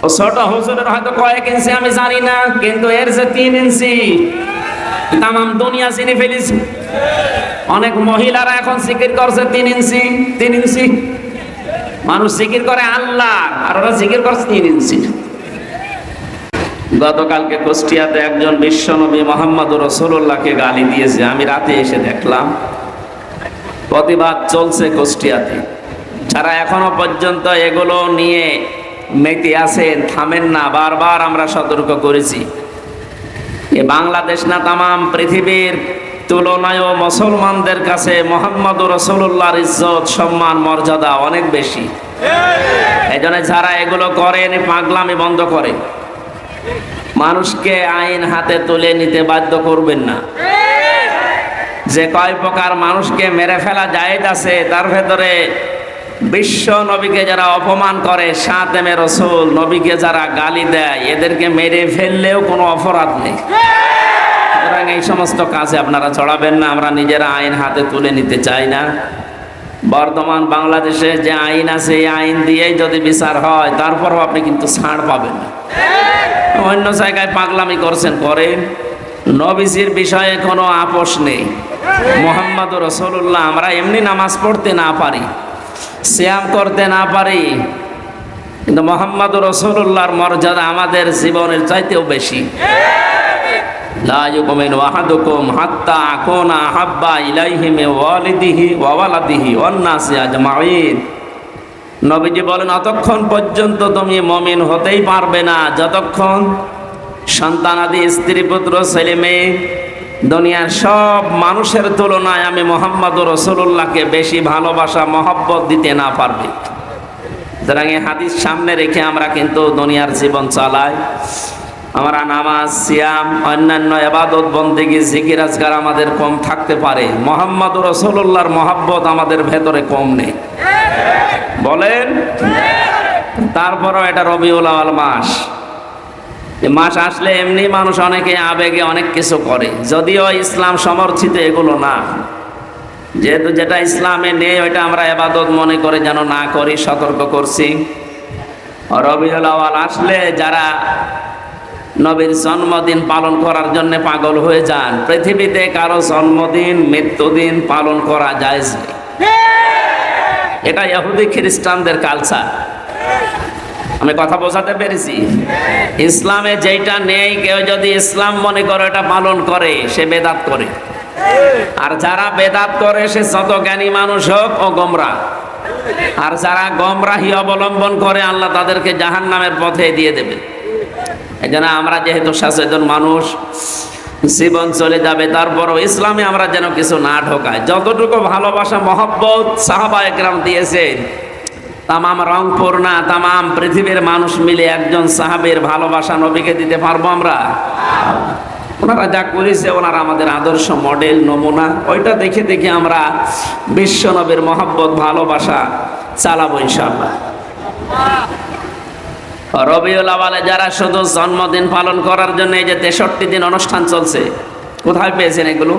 ও ছোট হুজুরের হয়তো কয়েক ইঞ্চি আমি জানি না, কিন্তু এর যে 3 ইঞ্চি তাম দুনিয়া চিনি ফেলেছি। অনেক মহিলারা এখন জিকির করছে 3 ইঞ্চি 3 ইঞ্চি। মানুষ জিকির করে আল্লাহ, আর ওরা জিকির করছে 3 ইঞ্চি। গতকালকে কুষ্টিয়াতে একজন বিশ্বনবী মুহাম্মদুর রাসূলুল্লাহকে গালি দিয়েছে, আমি রাতে এসে দেখলাম। প্রতিবাদ চলছে কুষ্টিয়াতে। যারা এখনো পর্যন্ত এগুলো নিয়ে মেতে আছেন, থামেন না। বারবার আমরা সতর্ক করেছি, এ বাংলাদেশ না তামাম পৃথিবীর তুলনায়ও মুসলমানদের কাছে মুহাম্মদুর রাসূলুল্লাহর ইজ্জত, সম্মান, মর্যাদা অনেক বেশি। এজন্য যারা এগুলো করেন পাগলামি বন্ধ করে। মানুষকে আইন হাতে তুলে নিতে বাধ্য করবেন না। যে কয় প্রকার মানুষকে মেরে ফেলা জায়েজ আছে, তার ভেতরে বিশ্ব নবীকে যারা অপমান করে, সাতেমে রাসূল নবীকে যারা গালি দেয়, এদেরকে মেরে ফেললেও কোনো অপরাধ নেই। সুতরাং এই সমস্ত কাজে আপনারা ছড়াবেন না। আমরা নিজেরা আইন হাতে তুলে নিতে চাই না। বর্তমান বাংলাদেশে যে আইন আছে, এই আইন দিয়েই যদি বিচার হয়, তারপরও আপনি কিন্তু ছাড় পাবেন না। অন্য জায়গায় পাগলামি করছেন করেন, নবীজির বিষয়ে কোনো আপোষ নেই। মুহাম্মদুর রাসূলুল্লাহ, আমরা এমনি নামাজ পড়তে না পারি, সিয়াম করতে না পারি, কিন্তু মুহাম্মদুর রাসূলুল্লাহর মর্যাদা আমাদের জীবনের চাইতেও বেশি। লা ইউমিনু আহাদুকুম হাত্তা আকুনা আহাব্বা ইলাইহি মিন ওয়ালিদিহি ওয়া ওয়ালাদিহি ওয়ান নাসি আজমাইন। নবীজি বলেন, অতক্ষণ পর্যন্ত তুমি মুমিন হতেই পারবে না যতক্ষণ সন্তানাদি, স্ত্রী, পুত্র, ছেলে মেয়ে, দুনিয়ার সব মানুষের তুলনায় আমি মুহাম্মদুর রাসূলুল্লাহকে বেশি ভালোবাসা, মহব্বত দিতে না পারবে। সুতরাং এই হাদিস সামনে রেখে আমরা কিন্তু দুনিয়ার জীবন চালাই। আমরা নামাজ, সিয়াম, অন্যান্য ইবাদত, বন্দেগী, জিকির, আজকার আমাদের কম থাকতে পারে, মুহাম্মদুর রাসূলুল্লাহর মহব্বত আমাদের ভেতরে কম নেই। বলেন? তারপরও এটা রবিউল আউয়াল মাস। এই মাস আসলে এমনি মানুষ অনেকে আবেগে অনেক কিছু করে, যদিও ইসলাম সমর্থিত এগুলো না। যেহেতু যেটা ইসলামে নেই ওইটা আমরা ইবাদত মনে করে যেন না করি, সতর্ক করছি। রবিউল আউয়াল আসলে যারা নবীর জন্মদিন পালন করার জন্য পাগল হয়ে যান, পৃথিবীতে কারো জন্মদিন, মৃত্যুদিন পালন করা জায়েজ নেই। এটা ইহুদি খ্রিস্টানদের কালচার। আমি কথা বোঝাতে পেরেছি? ইসলামে যেটা নেই, কেউ যদি ইসলাম মনে করে এটা পালন করে, সে বেদাত করে। আর যারা বেদাত করে সে যত জ্ঞানী মানুষ হোক ও গোমরাহ। আর যারা গোমরাহি অবলম্বন করে, আল্লাহ তাদেরকে জাহান্নামের পথে দিয়ে দেবে। এজন্য আমরা যেহেতু সচেতন মানুষ, জীবন চলে যাবে, তারপরও ইসলামে আমরা যেন কিছু না ঢোকাই। যতটুকু ভালোবাসা, মহব্বত সাহাবায়ে কেরাম দিয়েছেন, তামাম রংপুর না, তামাম পৃথিবীর মানুষ মিলে একজন সাহাবীর ভালোবাসা নবীকে দিতে পারবো আমরা? ওনারা যা করেছে, ওনারা আমাদের আদর্শ, মডেল, নমুনা। ওইটা দেখে দেখে আমরা বিশ্ব নবীর মহব্বত, ভালোবাসা চালাবো ইনশাআল্লাহ। রবিউল আউয়ালে যারা শুধু জন্মদিন পালন করার জন্য এই যে 63 দিন অনুষ্ঠান চলছে, কোথায় পেয়েছেন এগুলো?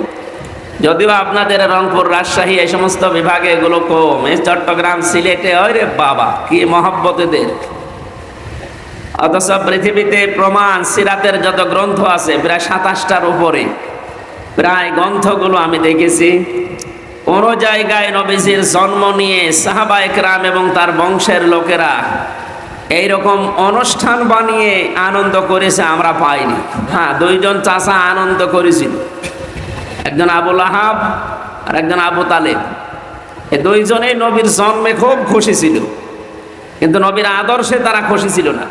যদিও আপনাদের রংপুর, রাজশাহী এই সমস্ত বিভাগে এগুলো কম, এই চট্টগ্রাম, সিলেটে ওরে বাবা কি মহব্বত এদের। অথচ পৃথিবীতে প্রমাণ, সিরাতের যত গ্রন্থ আছে প্রায় 27টার উপরে, প্রায় গ্রন্থগুলো আমি দেখেছি, কোন জায়গায় নবীজির জন্ম নিয়ে সাহাবায়ে কেরাম এবং তার বংশের লোকেরা এইরকম অনুষ্ঠান বানিয়ে আনন্দ করেছে আমরা পাইনি। হ্যাঁ, 2 জন চাচা আনন্দ করেছিল, একজন আবু লাহাব আর একজন আবু তালেব। এই 2 জনেই নবীর জন্মে খুব খুশি ছিল, কিন্তু নবীর আদর্শে তারা খুশি ছিল না।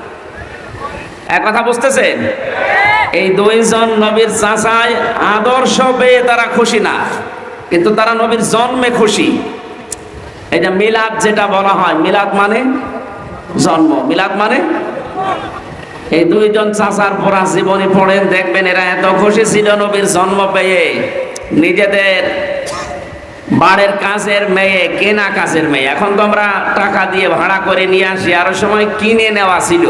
এক কথা বুঝতেছেন? এই 2 জন নবীর চাচায় আদর্শ পেয়ে তারা খুশি না, কিন্তু তারা নবীর জন্মে খুশি। এই যে মিলাদ যেটা বলা হয়, মিলাদ মানে জন্ম, মিলাদ মানে, এই 2 জন চাচার পড়া জীবনী পড়েন, দেখবেন এরা এত খুশি ছিল নবীর জন্ম পেয়ে। নিজেদের বাড়ির কাজের মেয়ে, কেনা কাজের মেয়ে, এখন তো আমরা টাকা দিয়ে ভাড়া করে নিয়ে আসি, আর ওই সময় কিনে নেওয়া ছিল।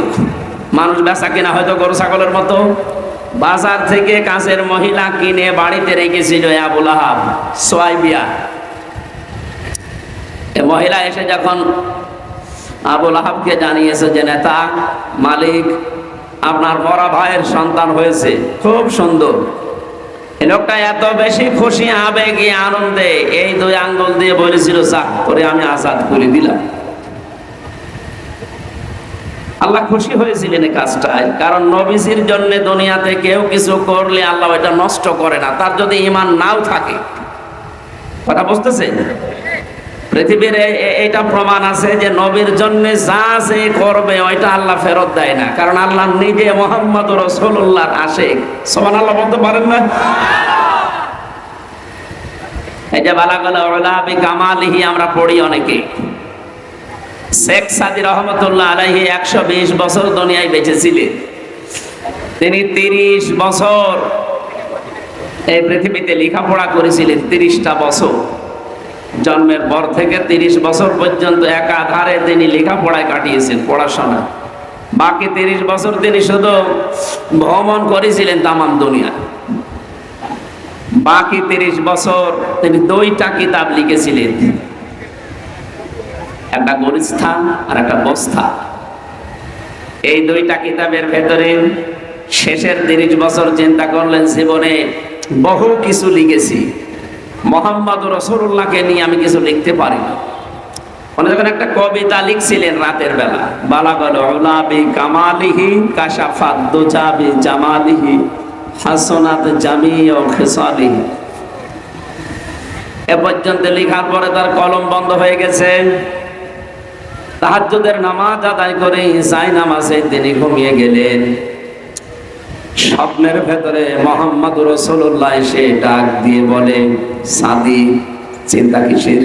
মানুষ বেচা কেনা হয়তো গরু ছাগলের মতো, বাজার থেকে কাজের মহিলা কিনে বাড়িতে রেখেছিল আবু লাহাব, সোয়াইবিয়া। এ মহিলা এসে যখন আবুল আহাবকে জানিয়েছে যে নেতা মালিক আপনার মরা ভাইয়ের সন্তান হয়েছে, খুব সুন্দর। এই লোকটা এত বেশি খুশি আবেগে আনন্দে এই 2 আঙ্গুল দিয়ে বলেছিল, চাক করে আমি আজাদ করে দিলাম। আল্লাহ খুশি হয়েছিলেন এই কাজটায়, কারণ নবীজির জন্য দুনিয়াতে কেউ কিছু করলে আল্লাহ এটা নষ্ট করে না, তার যদি ঈমান নাও থাকে। কথা বুঝতেছে? পৃথিবীর এটা প্রমাণ আছে যে নবীর জন্য যা যে করবে ওইটা আল্লাহ ফেরত দেয় না, কারণ আল্লাহ নিজে মুহাম্মদ রাসূলুল্লাহর আশিক। সুবহানাল্লাহ বলতে পারেন না? এই যে বালাগাল উলা বিকামালিহি আমরা পড়ি অনেকে। শেখ সাদী রহমতুল্লাহ আলাইহি 120 বছর দুনিয়ায় বেঁচে ছিলেন। তিনি 30 বছর এই পৃথিবীতে লেখাপড়া করেছিলেন। 30টা বছর, জন্মের পর থেকে 30 বছর পর্যন্ত একাধারে তিনি লেখাপড়ায় কাটিয়েছেন, পড়াশোনা। বাকি 30 বছর তিনি শুধু ভ্রমণ করেছিলেন তামাম দুনিয়া। বাকি 30 বছর তিনি 2টা কিতাব লিখেছিলেন, একটা গরিষ্ঠা আর একটা বস্থা। এই 2টা কিতাবের ভেতরে শেষের 30 বছর চিন্তা করলেন, জীবনে বহু কিছু লিখেছি, মুহাম্মদ রাসূলুল্লাহকে নিয়ে আমি কিছু লিখতে পারি না। উনি যখন একটা কবিতা লিখছিলেন রাতের বেলা, বালাগাল উলা বিকামালিহি কাশাফাত দুজা বিজামালিহি হাসানাত জামিউ খিসালিহি, এ পর্যন্ত লেখার পরে তার কলম বন্ধ হয়ে গেছে। তাহাজ্জুদের নামাজ আদায় করে ঈশাই নামাজে তিনি ঘুমিয়ে গেলেন। স্বপ্নের ভেতরে মুহাম্মদ রাসূলুল্লাহ এসে ডাক দিয়ে বলে, সাদি চিন্তা কিসের?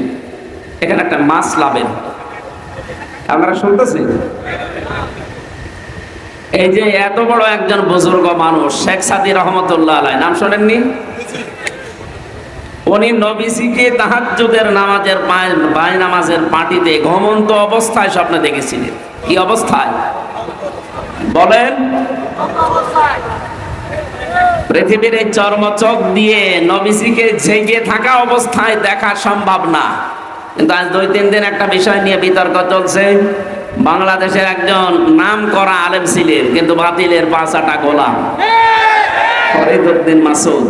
এখানে একটা মাসলা বের, আপনারা শুনতেছেন? এই যে এত বড় একজন বুজুর্গ মানুষ শেখ সাদী রহমতুল্লাহ আলাইহি, নাম শোনেননি? উনি নবীজিকে তাহাজ্জুদের নামাজের বাই নামাজের পার্টিতে ঘুমন্ত অবস্থায় স্বপ্নে দেখেছিলেন। কি অবস্থায় বলেন? পৃথিবীর এই চর্মচোখ দিয়ে নবীজিকে জেগে থাকা অবস্থায় দেখা সম্ভব না, কিন্তু আজ 2-3 দিন একটা বিষয় নিয়ে বিতর্ক চলছে। বাংলাদেশের একজন নাম করা আলেম ছিলেন, কিন্তু বাতিলের 5 গোলাম, ফরিদউদ্দিন মাসুদ।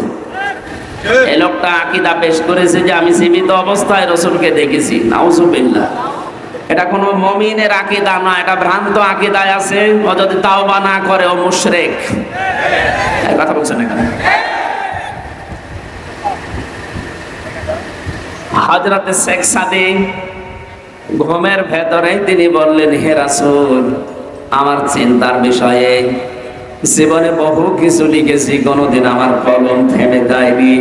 এই লোকটা আকীদা পেশ করেছে যে আমি জীবিত অবস্থায় রাসূলকে দেখেছি। নাউজুবিল্লাহ। এটা কোনো মুমিনের আকীদা না, এটা ভ্রান্ত আকীদায় আছে। ও যদি তাওবা না করে ও মুশরিক। এই কথা বলছেন না কেন? হযরত শেখ সাদী ঘুমের ভেতরে তিনি বললেন, হে রাসূল, আমার চিন্তার বিষয়ে জীবনে বহু কিছু লিখেছি, কোনোদিন আমার কলম থেমে যায়নি।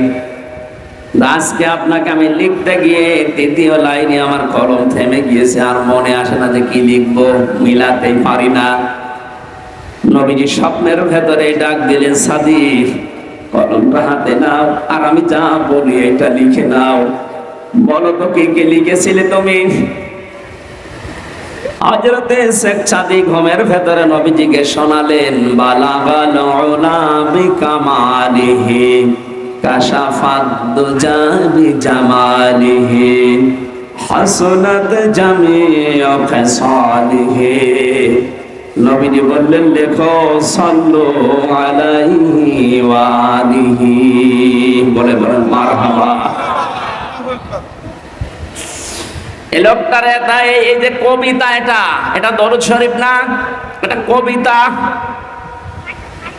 আজকে আপনাকে আমি লিখতে গিয়ে 3য় লাইনে আমার কলম থেমে গিয়েছে, আর মনে আসে না যে কি লিখবো, মিলাতেই পারি না। নবীজি স্বপ্নের ভেতরে ডাক দিলেন, সাদী কলমটা হাতে নাও, আর আমি যা বলি এটা লিখে নাও। বলো তো কি কি লিখেছিলে তুমি? হযরতে শেখ সাদী ঘুমের ভেতরে নবীজিকে শোনালেন, বালাগাল উলা বিকামালিহি কাশাফাত দুজা বিজামালিহি হাসানাত জামিউ খিসালিহি। নবীজি বললেন, লেখো সাল্লু আলাইহি ওয়া আলিহি। বলে বলেন মারহাবা। এই লোকটারে তাই এই যে কবিতা, এটা দরুদ শরীফ না, এটা কবিতা,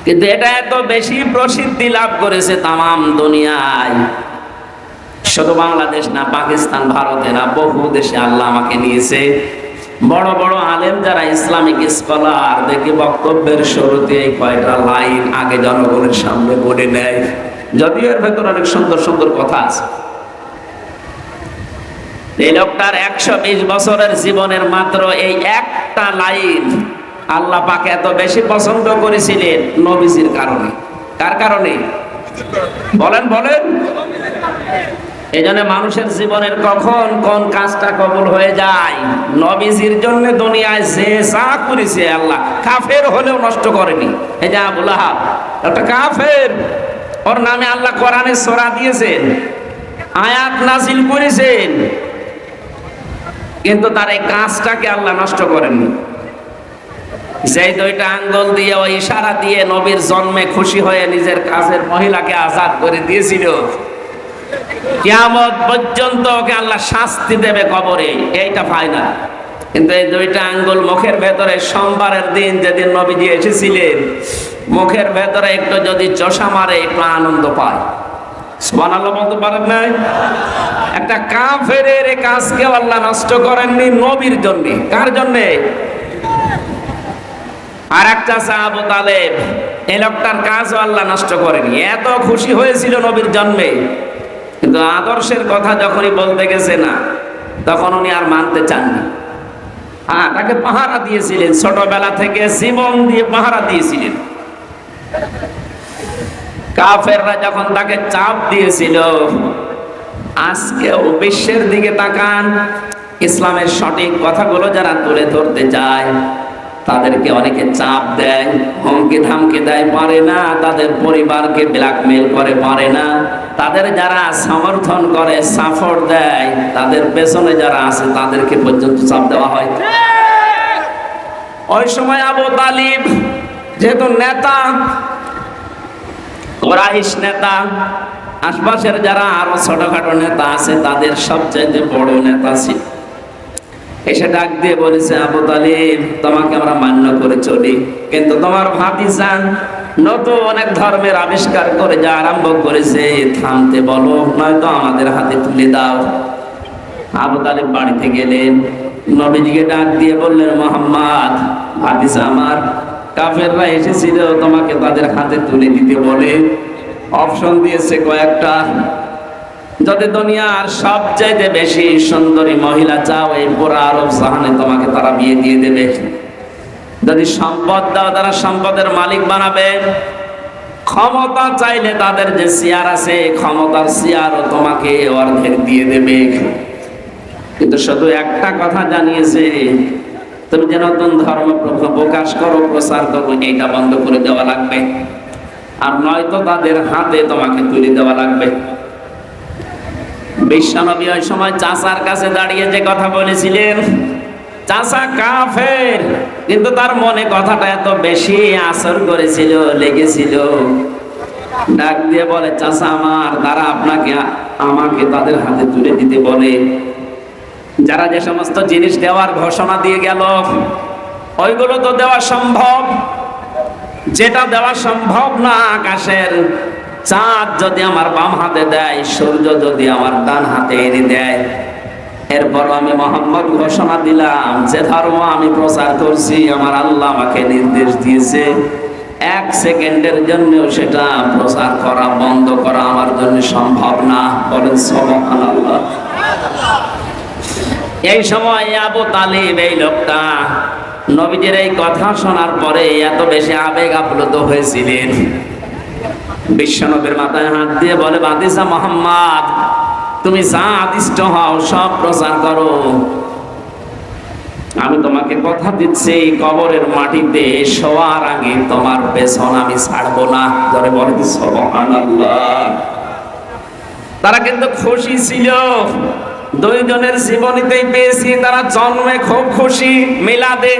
কিন্তু এটা এত বেশি প্রসিদ্ধি লাভ করেছে তামাম দুনিয়ায়। শুধু বাংলাদেশ না, পাকিস্তান, ভারতে না, বহু দেশে আল্লাহ আমাকে নিয়েছে। বড় বড় আলেম যারা ইসলামিক স্কলার, দেখি বক্তব্যের শুরুতে এই কয়টা লাইন আগে জনগণের সামনে বলে নেয়, যদিও এর ভেতর অনেক সুন্দর সুন্দর কথা আছে। এই লোকটার 120 বছরের জীবনের মাত্র এই একটা লাইন আল্লাহ পাক এত বেশি পছন্দ করেছিলেন নবীজির কারণে। কার কারণে বলেন? বলেন। এই জন্য মানুষের জীবনের কখন কোন কাজটা কবুল হয়ে যায়, নবীজির জন্য দুনিয়ায় যে যা করেছে আল্লাহ, কাফের হলেও নষ্ট করেনি। এই যে আবু লাহাব একটা কাফের, ওর নামে আল্লাহ কোরআনে সূরা দিয়েছেন, আয়াত নাযিল করেছেন। কিন্তু তার এই কাজটাকে আল্লাহ নষ্ট করেননি। যে দুইটা আঙ্গুল দিয়ে ওই ইশারা দিয়ে নবীর জন্মে খুশি হয়ে নিজের কাছের মহিলাকে আজাদ করে দিয়েছিল, কিয়ামত পর্যন্ত ওকে আল্লাহ শাস্তি দেবে কবরে, এইটা ফাইনাল। কিন্তু এই দুইটা আঙ্গুল মুখের ভেতরে সোমবারের দিন যেদিন নবীজি এসেছিলেন, মুখের ভেতরে একটু যদি চোষা মারে একটু আনন্দ পায়। সুবহানাল্লাহ বলতে পারেন নাই? একটা কাফেরের এই কাজকে আল্লাহ নষ্ট করেননি নবীর জন্য। কার জন্য? আর একটা আবু তালেব, এই লোকটার কাজও আল্লাহ নষ্ট করেনি। এত খুশি হয়েছিল নবীর জন্মে, কিন্তু আদর্শের কথা যখনই বলতে গেছে না, তখন উনি আর মানতে চাননি। তাকে পাহারা দিয়েছিলেন, ছোটবেলা থেকে জীবন দিয়ে পাহারা দিয়েছিলেন। কাফেররা যখন তাকে চাপ দিয়েছিল, আজকেও বিশ্বের দিকে তাকান, ইসলামের সঠিক কথাগুলো যারা তুলে ধরতে যায় তাদেরকে অনেকে চাপ দেয়, হুমকি ধামকি দেয়, পারে না। তাদের পরিবারকে ব্ল্যাকমেল করে, পারে না। তাদের যারা সমর্থন করে, সাপোর্ট দেয়, তাদের পেছনে যারা আছে তাদেরকে পর্যন্ত চাপ দেওয়া হয়। ওই সময় আবু তালিব যেহেতু নেতা, কুরাইশ নেতা, আশপাশের যারা আরো ছোটখাটো নেতা আছে তাদের সবচেয়ে বড় নেতা ছিল। এসে ডাক দিয়ে বলেছে, আবু তালিব, তোমাকে আমরা মান্য করে চলি, কিন্তু তোমার ভাতিজা নতুন অনেক ধর্মের আবিষ্কার করে যা আরম্ভ করেছে, থামতে বলো, নয়তো আমাদের হাতে তুলে দাও। আবু তালিব বাড়িতে গেলেন, নবীজিকে ডাক দিয়ে বললেন, মুহাম্মদ, ভাতিজা আমার, কাফেররা এসেছিল তোমাকে তাদের হাতে তুলে দিতে বলে, অপশন দিয়েছে কয়েকটা। যদি দুনিয়ার সবচাইতে বেশি সুন্দরী মহিলা চাও, এই পুরো আরব জাহানে তোমাকে তারা বিয়ে দিয়ে দেবে। যদি সম্পদ দাও, তারা সম্পদের মালিক বানাবে। ক্ষমতা চাইলে তাদের যে চেয়ার আছে, ক্ষমতার চেয়ারও তোমাকে অর্ধেক দিয়ে দেবে। কিন্তু শুধু একটা কথা জানিয়েছে, তুমি যে নতুন ধর্ম প্রকাশ করো, প্রচার করো, এইটা বন্ধ করে দেওয়া লাগবে, আর নয়তো তাদের হাতে তোমাকে তুলে দেওয়া লাগবে। বিশ্বনবী ওই সময় চাচার কাছে দাঁড়িয়ে যে কথা বলেছিলেন, চাচা কাফের, কিন্তু তার মনে কথাটা এত বেশি আসর করেছিল, লেগেছিল। ডাক দিয়ে বলে, চাচা আমার, তারা আপনাকে আমাকে তাদের হাতে তুলে দিতে বলে। যারা যে সমস্ত জিনিস দেওয়ার ঘোষণা দিয়ে গেল, ওইগুলো তো দেওয়া সম্ভব। যেটা দেওয়া সম্ভব না, আকাশের চাঁদ যদি আমার বাম হাতে দেয়, সূর্য যদি আমার ডান হাতে এনে দেয়, এরপর আমি মোহাম্মদ ঘোষণা দিলাম, যে ধর্ম আমি প্রচার করছি, আমার আল্লাহ আমাকে নির্দেশ দিয়েছে, 1 সেকেন্ডের জন্য সেটা প্রচার করা, বন্ধ করা আমার জন্য সম্ভব না। বলেন সুবহানাল্লাহ। এই সময় আবু তালিব, এই লোকটা, নবীজির এই কথা শোনার পরে এত বেশি আবেগ আপ্লুত হয়েছিলেন, বিশ্বনবীর মাথায় হাত দিয়ে বলে, ভাতিজা মুহাম্মদ, তুমি যা আদিষ্ট হও সব প্রচার করো, আমি তোমাকে কথা দিচ্ছি, কবরের মাটিতে শোয়ার আগে তোমার পেছন আমি ছাড়বো না। ধরে বলে সুবহানাল্লাহ। তারা কিন্তু খুশি ছিল, দুইজনের জীবনীতেই পেয়েছি তারা জন্মে খুব খুশি, মিলাদে।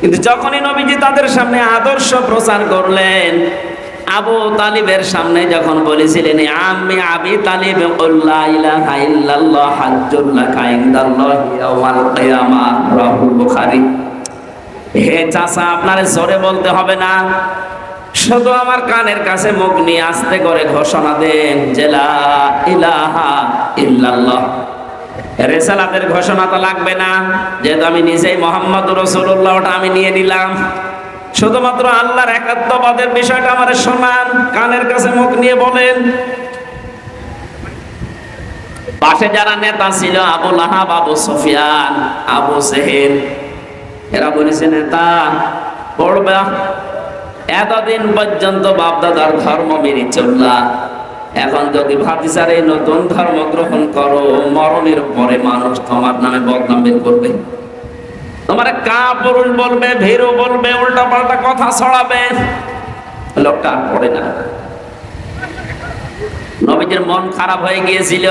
কিন্তু যখনই নবীজি তাদের সামনে আদর্শ প্রচার করলেন, আবু তালিবের সামনে যখন বলেছিলেন, আমি আবি তালিব, লা ইলাহা ইল্লাল্লাহ হাজ্জুল লাকা ইনদাল্লাহি ইয়াওমাল কিয়ামাহ, রাহুল বুখারী। হে চাচা, আপনার জোরে বলতে হবে না, শুধু আমার কানের কাছে মুখ নিয়ে আস্তে করে ঘোষণা দেন যে লা ইলাহা ইল্লাল্লাহ। রিসালাতের ঘোষণা তো লাগবে না, যেহেতু আমি নিজেই মুহাম্মদুর রাসূলুল্লাহ, ওটা আমি নিয়ে নিলাম। শুধুমাত্র আল্লাহর একাত্মবাদের বিষয়টা আমার শোনান, কানের কাছে মুখ নিয়ে বলেন। পাশে যারা নেতা ছিল, আবু লাহাব, আবু সুফিয়ান, আবু জেহেল, এরা বলেছে, নেতা পড়বা, এতদিন পর্যন্ত বাপদাদার ধর্ম মেনে চললা, এখন যদি ভাতিজার এই নতুন ধর্ম গ্রহণ করো, মরণের পরে মানুষ তোমার নামে বদনাম বের করবে, তোমার কাপুরুষ বলবে, ভীরু বলবে, উল্টা পাল্টা কথা ছড়াবে। লোকটা আর পড়ে না। নবীজির মন খারাপ হয়ে গিয়েছিল,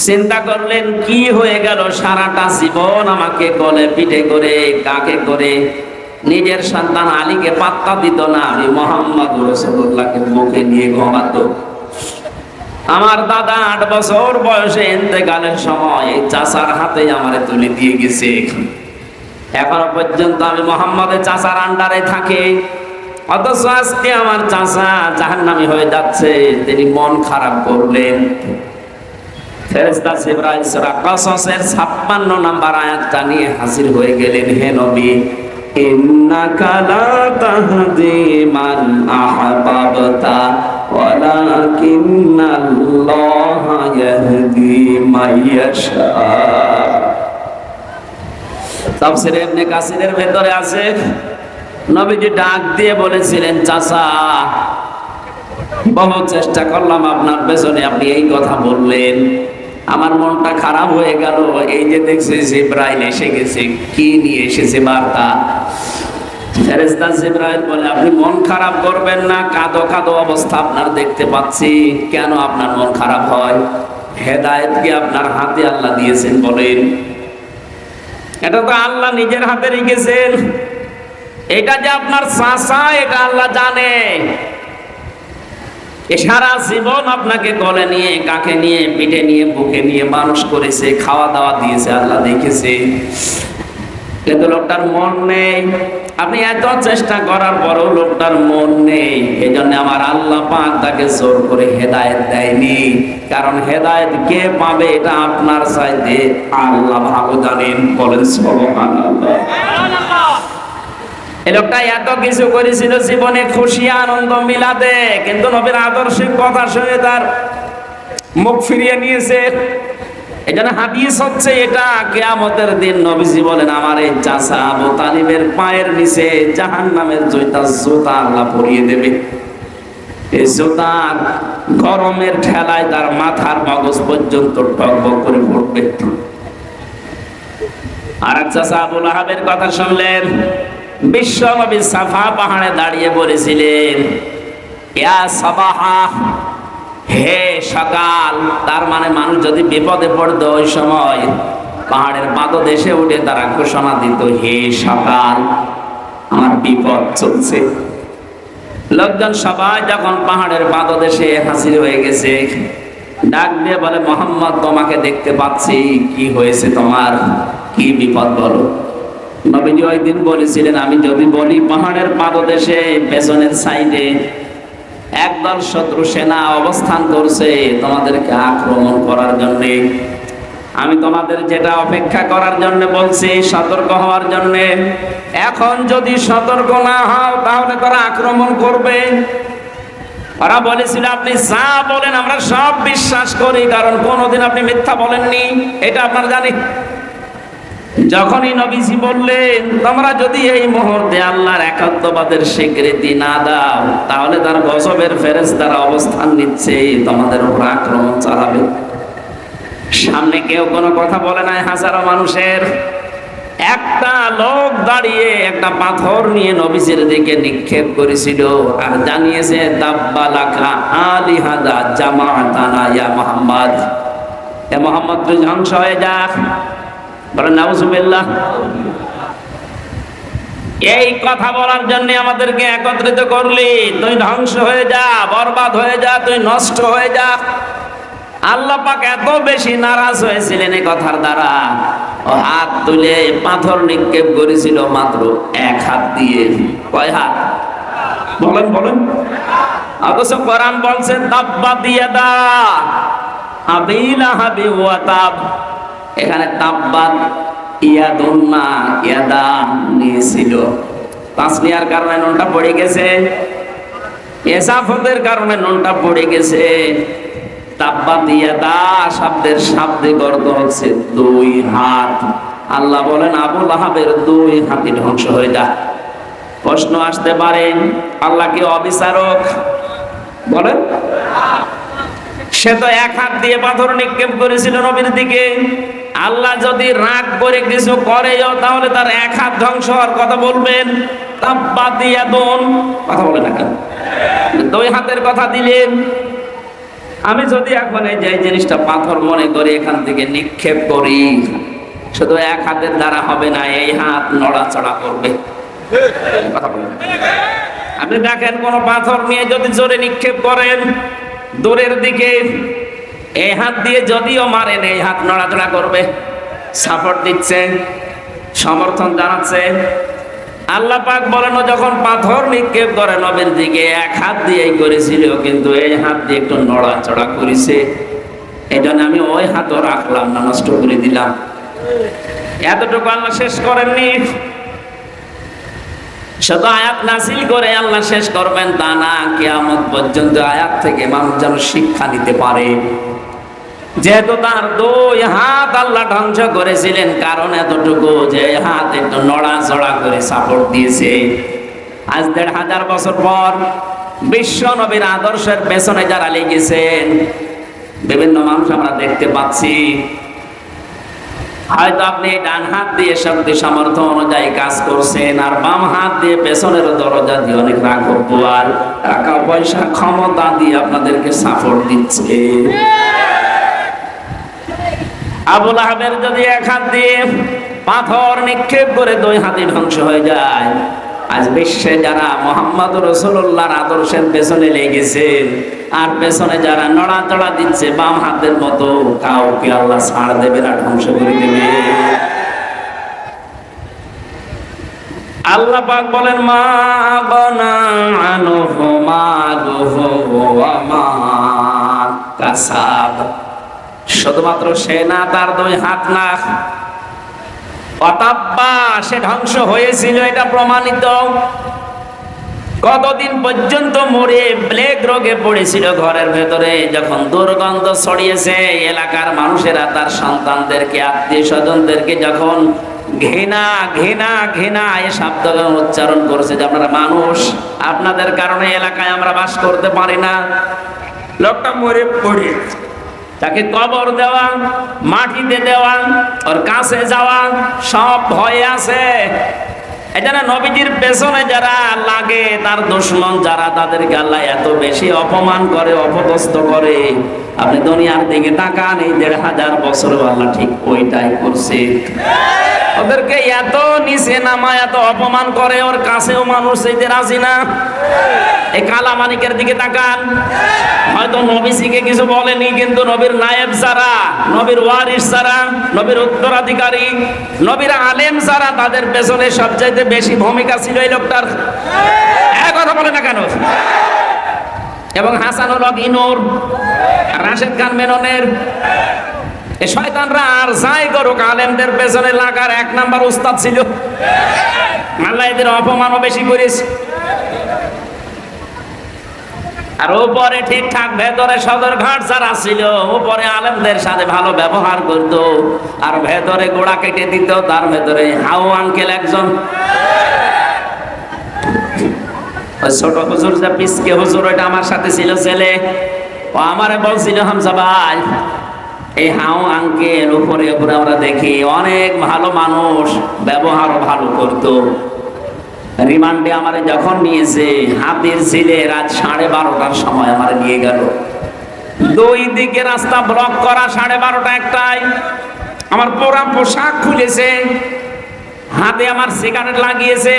চিন্তা করলেন কি হয়ে গেল, সারাটা জীবন আমাকে গলে পিঠে করে কাকে করে নিজের সন্তান আলীকে পাত্তা দিত না, আমি মোহাম্মদ রাসূলুল্লাহকে বুকে নিয়ে ঘুমাতো। আমার দাদা 8 বছর বয়সে ইন্তেকালের সময় এই চাচার হাতে আমারে তুলে দিয়ে গেছে। এখনো পর্যন্ত আমি মোহাম্মদের চাচার আন্ডারে থাকি, অথচ আজকে আমার চাচা জাহান্নামী হয়ে যাচ্ছে। তিনি মন খারাপ করলেন। ফেরেশতা জিবরাইল সূরা কসসের 56 নম্বর আয়াতটা নিয়ে হাজির হয়ে গেলেন। হে নবী, ইন্নাকা লা তাহদি মান আহবাবতা ওয়ালাকিন্নাল্লাহা ইয়াহদি মাইয়াশা। তাফসীরে ইবনে কাসিরের ভেতরে আছে, নবীজি ডাক দিয়ে বলেছিলেন, চাচা বহু চেষ্টা করলাম আপনার পেছনে, আপনি এই কথা বললেন, আমার মনটা খারাপ হয়ে গেল। এই যে দেখছি জিবরাইল এসে গেছে, কি নিয়ে এসেছে বার্তা? ফেরেশতা জিবরাইল বলে, আপনি মন খারাপ করবেন না, কাঁদো কাঁদো অবস্থা আপনার দেখতে পাচ্ছি। কেন আপনার মন খারাপ হয়? হেদায়েত কি আপনার হাতে আল্লাহ দিয়েছেন বলেন? এটা তো আল্লাহ নিজের হাতে রেখেছেন। এটা যে আপনার চাচা, এটা আল্লাহ জানে। সারা জীবন আপনাকে গলে নিয়ে কাকে নিয়ে পিঠে নিয়ে বুকে নিয়ে মানুষ করেছে, খাওয়া দাওয়া দিয়েছে, আল্লাহ দেখেছে। কিন্তু লোকটার মন নেই। আপনি এত চেষ্টা করার পরেও লোকটার মন নেই। এই জন্য আমার আল্লাহ পাক তাকে জোর করে হেদায়েত দেয়নি। কারণ হেদায়েত কে পাবে এটা আপনার চাইতে আল্লাহ ভালো জানেন। বলেন সুবহানাল্লাহ। এই লোকটা এত কিছু করেছিল জীবনে, খুশি আনন্দ মিলাতে, কিন্তু নবীর আদর্শিক কথা শুনে তার মুখ ফিরিয়ে নিয়েছে। এই জন্য হাদিস হচ্ছে এটা, কিয়ামতের দিন নবীজি বলেন, আমার এই চাচা আবু তালিবের পায়ের নিচে জাহান্নামের জুতা আল্লাহ পরিয়ে দেবে। এই জুতা গরমের ঠেলায় তার মাথার মগজ পর্যন্ত টকবক করে পড়বে। আর এক চাচা আবু লাহাবের কথা শুনলেন। বিশ্ব নবী সাফা পাহাড়ে দাঁড়িয়ে বলেছিলেন, ইয়া সাবাহা, হে সকাল। তার মানে মানুষ যদি বিপদে পড়তো ওই সময় পাহাড়ের পাদদেশে উঠে তারা ঘোষণা দিত, হে সকাল, আমার বিপদ চলছে। লোকজন সবাই যখন পাহাড়ের পাদদেশে হাজির হয়ে গেছে, ডাক দিয়ে বলে, মোহাম্মদ তোমাকে দেখতে পাচ্ছি, কি হয়েছে তোমার, কি বিপদ বলো। নবীজি ওই দিন বলেছিলেন, আমি যদি বলি পাহাড়ের পাদদেশে পেছনের সাইডে একদল শত্রু সেনা অবস্থান করছে তোমাদেরকে আক্রমণ করার জন্য, আমি তোমাদের যেটা অপেক্ষা করার জন্য বলছি, সতর্ক হওয়ার জন্য, এখন যদি সতর্ক না হও তাহলে তারা আক্রমণ করবে। ওরা বলেছিল, আপনি যা বলেন আমরা সব বিশ্বাস করি, কারণ কোনোদিন আপনি মিথ্যা বলেননি, এটা আপনারা জানি। যখনই নবীজি বললেন, তোমরা যদি এই মুহূর্তে আল্লাহর একাত্মবাদের স্বীকৃতি না দাও, তাহলে তার গজবের ফেরেশতারা অবস্থান নিচ্ছে, তোমাদের উপর আক্রমণ চালাবে। সামনে কেউ কোনো কথা বলে নাই। হাজারো মানুষের একটা লোক দাঁড়িয়ে একটা পাথর নিয়ে নবীজির দিকে নিক্ষেপ করেছিল আর জানিয়েছে, তাব্বালাকা আলিহাদা জামাতানা ইয়া মুহাম্মদ, এ মুহাম্মদ তুই ধ্বংস হয়ে যা। বলেন নাউজুবিল্লাহ। এই কথা বলার জন্য আমাদেরকে একত্রিত করলি, তুই ধ্বংস হয়ে যা, বরবাদ হয়ে যা, তুই নষ্ট হয়ে যা। আল্লাহ পাক এত বেশি নারাজ হয়েছিলেন এই কথার দ্বারা, ও হাত তুলে পাথর নিক্ষেপ করেছিল মাত্র 1 হাত দিয়ে। কয় হাত? বলেন বলেন। অথচ কোরআন বলছে, তাব্বাত ইয়াদা আবি লাহাবি ওয়া তাব। এখানে তাব্বাত ইয়াদুন না ইয়াদা নিয়েছিল। তাসনিয়ার কারণে নুনটা পড়ে গেছে, ইসাফতের কারণে নুনটা পড়ে গেছে। তাব্বাত ইয়াদা শব্দের শাব্দিক অর্থ হচ্ছে 2 হাত। আল্লাহ বলেন, আবু লাহাবের 2 হাতই ধ্বংস হয়ে যা। প্রশ্ন আসতে পারে, আল্লাহ কি অবিচারক? বলেন। সে তো 1 হাত দিয়ে পাথর নিক্ষেপ করেছিল নবীর দিকে। আল্লাহ যদি রাগ করে কিছু করেও তাহলে তার 1 হাত ধ্বংস হওয়ার কথা বলবেন? তাব্বাত ইয়াদুন কথা বলে না কেন? 2 হাতের কথা দিলেন। আমি যদি এখন এই যে জিনিসটা পাথর মনে করি এখান থেকে নিক্ষেপ করি, শুধু এক হাতের দ্বারা হবে না, এই হাত নড়াচড়া করবে। কথা বলেন। আপনি দেখেন কোন পাথর নিয়ে যদি জোরে নিক্ষেপ করেন দূরের দিকে, এই হাত দিয়ে যদিও মারেন এই হাত নড়াচড়া করবে, সাপোর্ট দিচ্ছে, সমর্থন জানাচ্ছে। আল্লাহ পাক বলেন যখন পাথর নিক্ষেপ করে নবীর দিকে এক হাত দিয়েই করেছিল, কিন্তু এই হাত দিয়ে একটু নড়াচড়া করেছে, এই জন্য আমি ওই হাতও রাখলাম না, নষ্ট করে দিলাম। এতটুকু আল্লাহ শেষ করেননি, শুধু আয়াত নাযিল করে আল্লাহ শেষ করবেন তা না, কিয়ামত পর্যন্ত আয়াত থেকে মানুষ যেন শিক্ষা নিতে পারে। যেহেতু তার দুই হাত আল্লাহ ধ্বংস করেছিলেন, কারণ এতটুকু যে হাত একটু নড়াচড়া করে সাপোর্ট দিয়েছে। আজ ১৫০০ বছর পর বিশ্ব নবীর আদর্শের পেছনে যারা লেগেছেন, বিভিন্ন মানুষ আমরা দেখতে পাচ্ছি, হয়তো আপনি ডান হাত দিয়ে শক্তি সামর্থ্য অনুযায়ী কাজ করছেন, আর বাম হাত দিয়ে পেছনের দরজা দিয়ে অনেক আর টাকা পয়সা ক্ষমতা দিয়ে আপনাদেরকে সাপোর্ট দিচ্ছে। আবু লাহাবের যদি এক হাত দিয়ে পাথর নিক্ষেপ করে দুই হাতে ধ্বংস হয়ে যায়, আজ বিশ্বে যারা মুহাম্মদ রাসূলুল্লাহর আদর্শের পেছনে লেগেছেন আর পেছনে যারা নড়াচড়া দিচ্ছে বাম হাতের মতো, কাউকে আল্লাহ ছাড় দেবে না, ধ্বংস করে দেবে। আল্লাহ পাক বলেন মা আগনা আনহু মালুহু ওয়া মা কাসাব। শুধুমাত্র সে না, তার দুই হাত না, অতাব্বা সে ধ্বংস হয়েছিল, এটা প্রমাণিত। কতদিন পর্যন্ত মরে প্লেগ রোগে পড়েছিল ঘরের ভেতরে, যখন দুর্গন্ধ ছড়িয়েছে এলাকার মানুষেরা তার সন্তানদেরকে আত্মীয় স্বজনদেরকে যখন ঘৃণা ঘৃণা ঘৃণা এই শব্দ উচ্চারণ করেছে যে আপনারা মানুষ, আপনাদের কারণে এলাকায় আমরা বাস করতে পারি না। লোকটা মরে পড়ে, তাকে কবর দেওয়া, মাটিতে দেওয়া, ওর কাছে যাওয়া সব ভয়ে আছে। এখানে নবীজির পেছনে যারা লাগে, তার দুশমন যারা, তাদেরকে আল্লাহ এত বেশি অপমান করে, অপদস্থ করে। আপনি দুনিয়ার দিকে তাকান, এই ১৫০০ বছর আল্লাহ ঠিক ওইটাই করছে। ওদেরকে এত নিচে নামা, এত অপমান করে, ওর কাছেও মানুষ যেতে রাজি না। এই কালা মানিকের দিকে তাকান, হয়তো নবীজিকে কিছু বলেনি, কিন্তু নবীর নায়েব যারা, নবীর ওয়ারিস যারা, নবীর উত্তরাধিকারী, নবীর আলেম যারা, তাদের পেছনে সবচাইতে বেশি ভূমিকা ছিল এই লোকটার। এক কথা বলে না কেন? এবং হাসানুল হক ইনুর, রাশেদ খান মেননের, এই শয়তানরা আর যাই করুক, আলেমদের পেছনে লাগার ১ নাম্বার উস্তাদ ছিল। আল্লাহ এদের অপমানও বেশি করেছে। আর উপরে ঠিকঠাক ভেতরে সদরঘাট যারা ছিল, উপরে আলেমদের সাথে ভালো ব্যবহার করত, আর ভেতরে গোড়া কেটে দিত। তার ভেতরে হাউ আঙ্কেল একজন, ছোট হুজুর যে পিসকে হুজুর, ওইটা আমার সাথে ছিল ছেলে, ও আমারে বলছিল হামজা ভাই, এই হাউ আঙ্কেল উপরে উপরে আমরা দেখি অনেক ভালো মানুষ, ব্যবহারও ভালো করতো। রিমান্ডে আমারে যখন নিয়েছে, হাতির ছিলে রাত 12:30টার সময় আমারে নিয়ে গেল। দুই দিকে রাস্তা ব্লক করা, 12:30 একটায় আমার পুরা পোশাক খুলেছে, হাতে আমার সিগারেট লাগিয়েছে,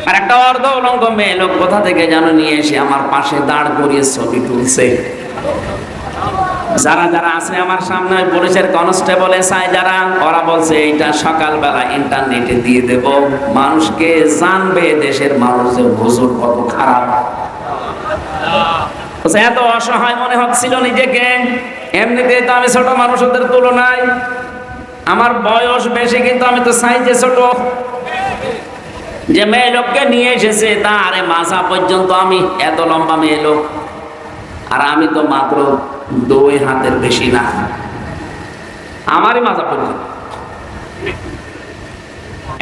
আর একটা অর্ধ উলঙ্গ মেয়ে লোক কোথা থেকে যেন নিয়ে এসে আমার পাশে দাঁড় করিয়ে ছবি তুলছে। যারা যারা আছে আমার সামনে, পুলিশের কনস্টেবল এসআই যারা, ওরা বলছে এইটা সকালবেলা ইন্টারনেটে দিয়ে দেব, মানুষকে জানবে দেশের মানুষ যে হুজুর কত খারাপ। এত অসহায় মনে হচ্ছিল নিজেকে। এমনিতেই তো আমি ছোট মানুষ ওদের তুলনায়, আমার বয়স বেশি, কিন্তু আমি তো সাইজে ছোট। যে মেয়ে লোককে নিয়ে এসেছে তার মাথা পর্যন্ত আমি, এত লম্বা মেয়ে লোক, আর আমি তো মাত্র 2 হাতের বেশি না, আমারই মাথা পর্যন্ত।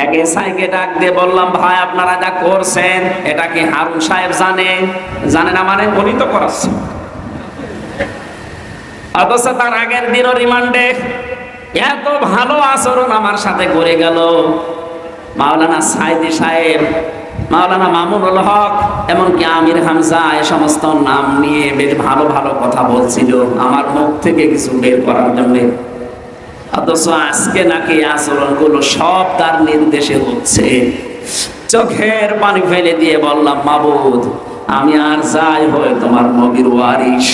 এক এসআইকে ডাক দিয়ে বললাম, ভাই আপনারা যা করছেন এটা কি হারুন সাহেব জানে না? মানে উনি তো করাচ্ছে। অথচ তার আগের দিনও রিমান্ডে এত ভালো আচরণ আমার সাথে করে গেল। মাওলানা সাইদি সাহেব মাওলানা মামুনুল হক, এমনকি আমির হামজা, এ সমস্ত নাম নিয়ে বেশ ভালো ভালো কথা বলছিল আমার মুখ থেকে কিছু বের করার জন্য। অথচ আজকে নাকি আচরণগুলো সব তার নির্দেশে হচ্ছে। চোখের পানি ফেলে দিয়ে বললাম, মাবুদ, আমি আর যাই হয় তোমার নবীর ওয়ারিস।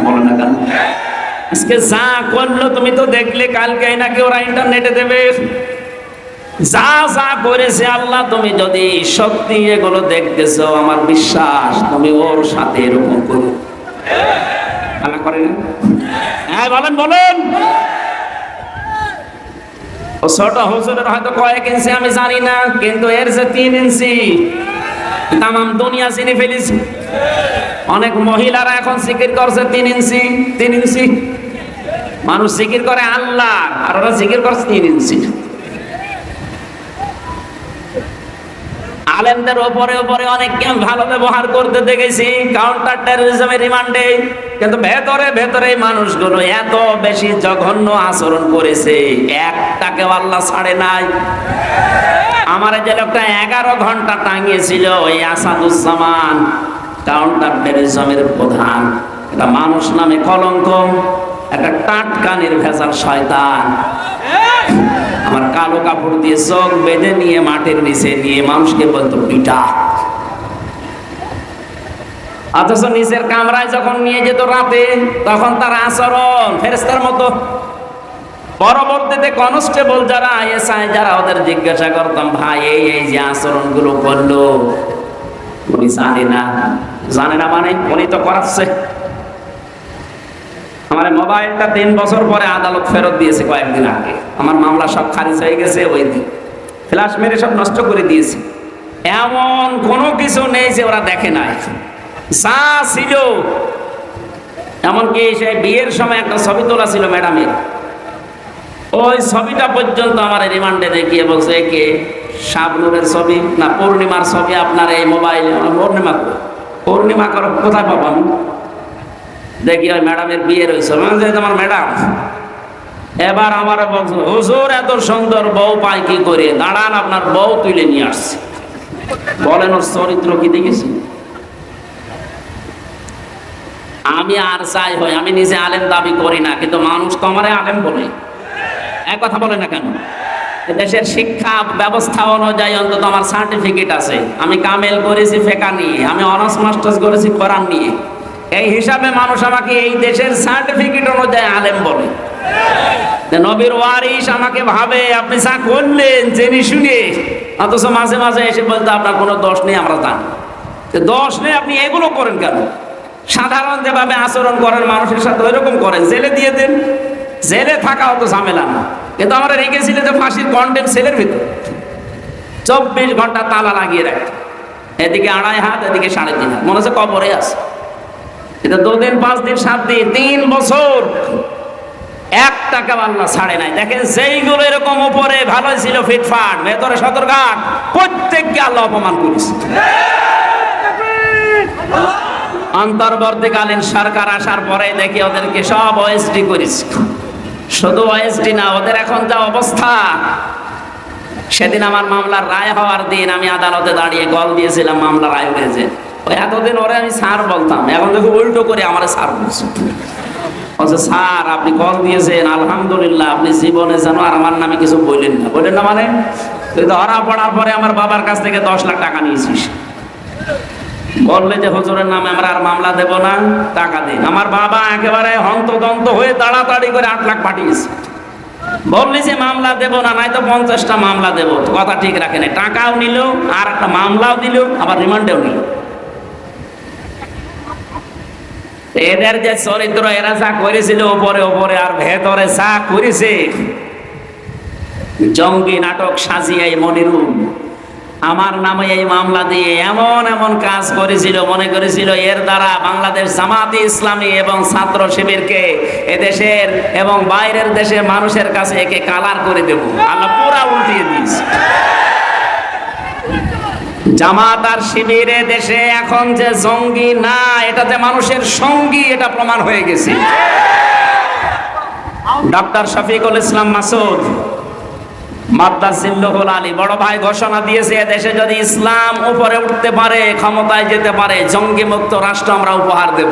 বলো না কেন? আজকে যা করলো তুমি তো দেখলে, কালকে নাকি ওরা ইন্টারনেটে দেবে। যা যা করেছে আল্লাহ, তুমি যদি সত্যি এগুলো দেখতেছো, আমার বিশ্বাস তুমি ওর সাথে এরকম করো। আল্লাহ করে না? হ্যাঁ বলেন বলেন। ও ছোট হুজুরের হয়তো কয়েক ইঞ্চি আমি জানি না, কিন্তু এর যে 3 ইঞ্চি, তামাম দুনিয়া চিনে ফেলেছি। অনেক মহিলারা এখন জিকির করছে 3 ইঞ্চি 3 ইঞ্চি। মানুষ জিকির করে আল্লাহ, আর ওরা জিকির করছে 3 ইঞ্চি। আলেমদের উপরে উপরে অনেককে ভালো ব্যবহার করতে দেখেছি কাউন্টার টেরোরিজমের রিমান্ডে, কিন্তু ভেতরে ভেতরে মানুষগুলো এত বেশি জঘন্য আচরণ করেছে, একটাকেও আল্লাহ ছাড়ে নাই। আমার যে লোকটা 11 ঘন্টা টাঙিয়েছিল, ওই আসাদুজ্জামান, কাউন্টার টেরোরিজমের প্রধান, এটা মানুষ নামে কলঙ্ক, একটা টাটকা নির্ভেজাল শয়তান। আমার কালো কাপড় দিয়ে চোখ বেঁধে নিয়ে মাটির নিচে নিয়ে মানুষকে বলতো পিটা। অথচ নিচের কামরায় যখন নিয়ে যেত রাতে, তখন তার আচরণ ফেরেশতার মতো। পরবর্তীতে কনস্টেবল যারা, এসআই যারা, ওদের জিজ্ঞাসা করতাম, ভাই এই এই যে আচরণগুলো করলো, উনি জানে না। জানে না মানে উনি তো করাচ্ছে। আমার মোবাইলটা 3 বছর পরে আদালত ফেরত দিয়েছে কয়েকদিন আগে। আমার মামলা সব খারিজ হয়ে গেছে, ওই দিন ফ্ল্যাশ মেরে সব নষ্ট করে দিয়েছে। এমন কোনো কিছু নেই যে ওরা দেখে নাই, যা ছিল। এমনকি সেই বিয়ের সময় একটা ছবি তোলা ছিল ম্যাডামের, ওই ছবিটা পর্যন্ত আমার রিমান্ডে দেখিয়ে বলছে, কে শাবনুরের ছবি না পূর্ণিমার ছবি আপনার এই মোবাইলে? পূর্ণিমা পূর্ণিমা করো কোথায় পাবো আমি? দেখি ওই ম্যাডামের বিয়ের হয়েছে, আমার ম্যাডাম। এবার আমার বলছে, হুজুর এত সুন্দর বউ পাই কি করে? দাঁড়ান, আপনার বউ তুলে নিয়ে আসছে। বলেন ওর চরিত্র কি দেখেছি? আমি আর চাই হয়, আমি নিজে আলেম দাবি করি না, কিন্তু মানুষ তো আমারে আলেম বলে। এক কথা বলে না কেন? দেশের শিক্ষা ব্যবস্থা অনুযায়ী অন্তত আমার সার্টিফিকেট আছে। আমি কামেল করেছি ফেকা নিয়ে, আমি অনার্স মাস্টার্স করেছি কোরআন নিয়ে। এই হিসাবে মানুষ আমাকে এই দেশের সার্টিফিকেট অনুযায়ী আলেম বলে। নবীর ওয়ারিস আমাকে ভাবে আপনি যা করলেন জেনে শুনে, অথচ মাঝে মাঝে এসে বলতে আপনার কোনো দোষ নেই। আমরা জানি দোষ নেই, আপনি এগুলো করেন কেন? সাধারণ যেভাবে আচরণ করেন মানুষের সাথে ওইরকম করেন, জেলে দিয়ে দেন। জেলে থাকা অত ঝামেলা না, কিন্তু আমরা রেখেছিল যে ফাঁসির কন্টেম সেলের ভিতর 24 ঘন্টা তালা লাগিয়ে রাখে। এদিকে 2.5 হাত, এদিকে 3.5 হাত, মনে হচ্ছে কবরে আছে। এটা 2 দিন 5 দিন 7 দিন 3 বছর একটাকে আল্লাহ ছাড়ে নাই। দেখেন যেইগুলো এরকম উপরে ভালো ছিল ফিটফাট, ভেতরে সদরঘাট, প্রত্যেককে আল্লাহ অপমান করেছে। অন্তর্বর্তীকালীন সরকার আসার পরে দেখি ওদেরকে সব ওএসডি করেছে। শুধু ওএসডি না, ওদের এখন যা অবস্থা। সেদিন আমার মামলার রায় হওয়ার দিন আমি আদালতে দাঁড়িয়ে গল দিয়েছিলাম, মামলা রায় হয়েছে। ওই এতদিন ওরে আমি স্যার বলতাম, এখন দেখো উল্টো করে আমার স্যার বলছে। বলছে, স্যার আপনি কল দিয়েছেন, আলহামদুলিল্লাহ, আপনি জীবনে যেন আর আমার নামে কিছু বললেন না। বললেন না মানে? তুই ধরা পড়ার পরে আমার বাবার কাছ থেকে 10 লাখ টাকা নিয়েছিস। বললে যে হুজুরের নামে আমরা আর মামলা দেব না, টাকা দিন। আমার বাবা একেবারে হন্তদন্ত হয়ে তাড়াতাড়ি করে 8 লাখ পাঠিয়েছে। বললি যে মামলা দেব না, নাই তো 50টা মামলা দেব। কথা ঠিক রাখে না, টাকাও নিল, আর একটা মামলাও দিল, আবার রিমান্ডেও নিল। এদের যে চরিত্র, এরা যা করেছিল উপরে উপরে, আর ভেতরে যা করেছে, জঙ্গি নাটক সাজিয়ে মনিরুল আমার নামে এই মামলা দিয়ে এমন এমন কাজ করেছিল, মনে করেছিল এর দ্বারা বাংলাদেশ জামাতে ইসলামী এবং ছাত্র শিবিরকে এদেশের এবং বাইরের দেশের মানুষের কাছে একে কালার করে দেব। আল্লাহ পুরা উল্টিয়ে দিয়েছে। জামাত আর শিবির দেশে এখন যে জঙ্গি না, এটা যে মানুষের সঙ্গী, এটা প্রমাণ হয়ে গেছে। ডক্টর শফিকুল ইসলাম মাসুদ মাদ্দাসিল্লুহুল আলী বড় ভাই ঘোষণা দিয়েছে, দেশে যদি ইসলাম উপরে উঠতে পারে, ক্ষমতায় যেতে পারে, জঙ্গি মুক্ত রাষ্ট্র আমরা উপহার দেব।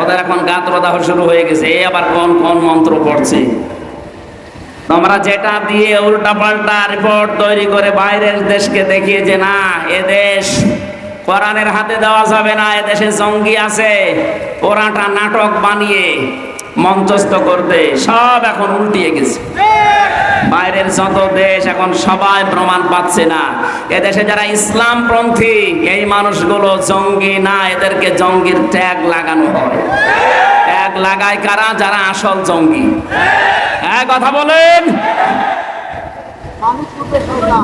ওদের এখন গাত্রদাহ শুরু হয়ে গেছে, এই আবার কোন কোন মন্ত্র পড়ছে। তোমরা যেটা দিয়ে উল্টা পাল্টা রিপোর্ট তৈরি করে বাইরের দেশকে দেখিয়ে যে না এ দেশ কোরআনের হাতে দেওয়া যাবে না, এ দেশে জঙ্গি আছে, পুরাটা নাটক বানিয়ে মঞ্চস্থ করতে সব এখন উল্টিয়ে গেছে। বাইরের যত দেশ এখন সবাই প্রমাণ পাচ্ছে না এদেশে যারা ইসলামপন্থী এই মানুষগুলো জঙ্গি না, এদেরকে জঙ্গির ট্যাগ লাগানো হয়। ট্যাগ লাগায় কারা? যারা আসল জঙ্গি। হ্যাঁ, কথা বলেন।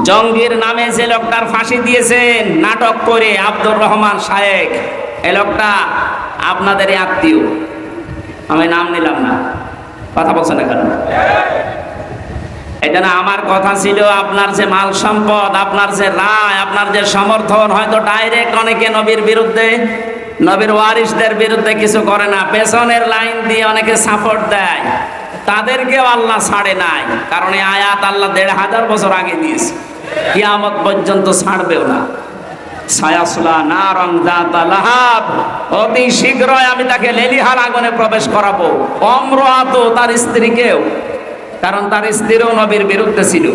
জঙ্গির নামে যে লোকটার ফাঁসি দিয়েছেন নাটক করে, আব্দুর রহমান শায়েক, এই লোকটা আপনাদেরই আত্মীয়, আমি নাম নিলাম না, কথা বলছেন এখন। এই জন্য আমার কথা ছিল, আপনার যে মাল সম্পদ, আপনার যে রায়, আপনার যে সমর্থন, হয়তো ডাইরেক্ট অনেকে নবীর বিরুদ্ধে, নবীর ওয়ারিসদের বিরুদ্ধে কিছু করে না, পেছনের লাইন দিয়ে অনেকে সাপোর্ট দেয়, তাদেরকেও আল্লাহ ছাড়ে নাই। কারণ এই আয়াত আল্লাহ ১৫০০ বছর আগে দিয়েছে, কিয়ামত পর্যন্ত ছাড়বেও না। সায়াসলা নারং যাতা লাহাব, অতি শীঘ্রই আমি তাকে লেলিহান আগুনে প্রবেশ করাবো। অমরাত, তার স্ত্রীকেও, কারণ তার স্ত্রীও নবীর বিরুদ্ধে ছিল।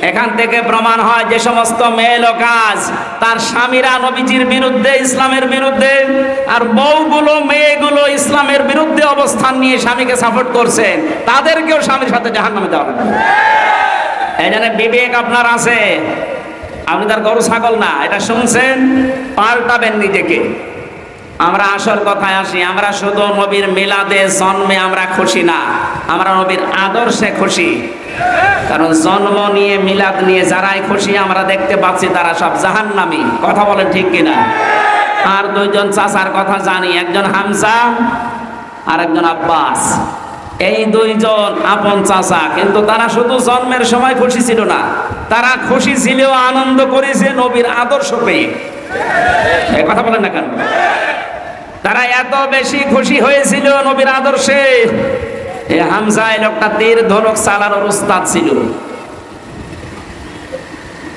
এখান থেকে প্রমাণ হয় যে সমস্ত মেয়ে কাজ তার স্বামীরা নবীজির বিরুদ্ধে, ইসলামের বিরুদ্ধে, আর বউগুলো মেয়েগুলো ইসলামের বিরুদ্ধে অবস্থান নিয়ে স্বামীকে সাপোর্ট করছেন, তাদেরকেও স্বামীর সাথে জাহান্নামে দেওয়া হবে। এই জন্য বিবেক আপনার আছে, আপনি তার গরু ছাগল না, এটা শুনছেন, পাল্টাবেন নিজেকে। আমরা আসল কথায় আসি, আমরা শুধু নবীর মিলাদে জন্মে আমরা খুশি না, আমরা নবীর আদর্শে খুশি। কারণ জন্ম নিয়ে মিলাদ নিয়ে যারাই খুশি আমরা দেখতে পাচ্ছি তারা সব জাহান্নামী। কথা বলেন ঠিক কিনা? আর দুইজন চাচার কথা জানি, একজন হামজা আর একজন আব্বাস। এই দুইজন আপন চাচা, কিন্তু তারা শুধু জন্মের সময় খুশি ছিল না, তারা খুশি ছিল, আনন্দ করেছে নবীর আদর্শ পেয়ে। এই কথা বলেন না কেন? তারা এত বেশি খুশি হয়েছিল নবীর আদর্শে। এই হামজা এই লোকটা তীর ধনুক চালানোর উস্তাদ ছিল,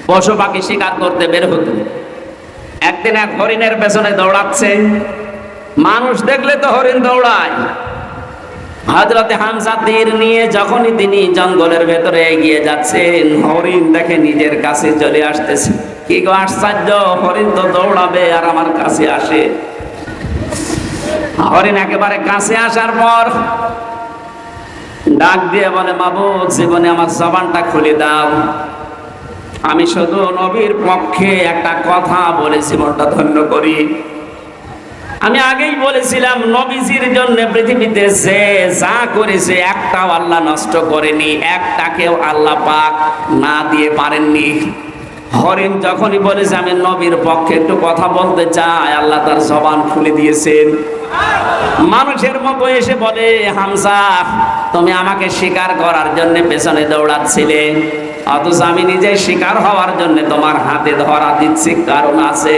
পশু পাখি শিকার করতে বের হতো। একদিন এক হরিণের পেছনে দৌড়াচ্ছে, মানুষ দেখলে তো হরিণ দৌড়ায়। হযরতে হামজা তীর নিয়ে যখনই তিনি জঙ্গলের ভেতরে এগিয়ে যাচ্ছেন, হরিণ দেখে নিজের কাছে চলে আসতেছে। কি গো আশ্চর্য, হরিণ তো দৌড়াবে আর আমার কাছে আসে। হরিণ একেবারে কাছে আসার পর ডাক দিয়ে বলে, মাবুদ, জীবনে আমার জবানটা খুলে দাও, আমি শুধু নবীর পক্ষে একটা কথা বলে জীবনটা ধন্য করি। আমি আগেই বলেছিলাম নবীজির জন্য পৃথিবীতে যে যা করেছে একটাও আল্লাহ নষ্ট করেনি, একটাকেও আল্লাহ পাক না দিয়ে পারেননি। হরিণ যখনই বলেছে আমি নবীর পক্ষে একটু কথা বলতে চাই, আল্লাহ তার জবান খুলে দিয়েছেন। মানুষের মতো এসে বলে, হামজা, তুমি আমাকে শিকার করার জন্য পেছনে দৌড়াচ্ছিলে, অথচ আমি নিজে শিকার হওয়ার জন্য তোমার হাতে ধরা দিচ্ছি, কারণ আছে।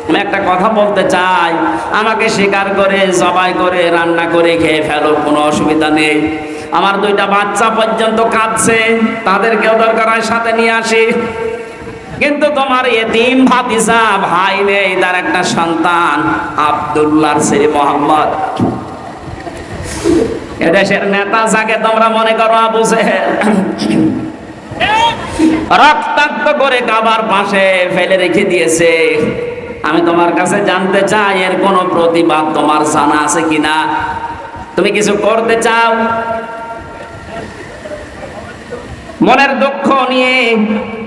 আমি একটা কথা বলতে চাই, আমাকে শিকার করে জবাই করে রান্না করে খেয়ে ফেলো, কোনো অসুবিধা নেই। আমার দুইটা বাচ্চা পর্যন্ত কাঁদছে, তাদেরকেও দরকার হয় সাথে নিয়ে আসি। কিন্তু তোমার এতিম ভাতিজা ভাই নেই, তার একটা সন্তান আব্দুল্লাহর ছেলে মোহাম্মদ। এদেশের নেতা যাকে তোমরা মনে করো আবু জেহেল, রক্তাক্ত করে কাবার পাশে ফেলে রেখে দিয়েছে। আমি তোমার কাছে জানতে চাই, এর কোনো প্রতিবাদ তোমার জানা আছে কিনা? তুমি কিছু করতে চাও? মনের দুঃখ নিয়ে,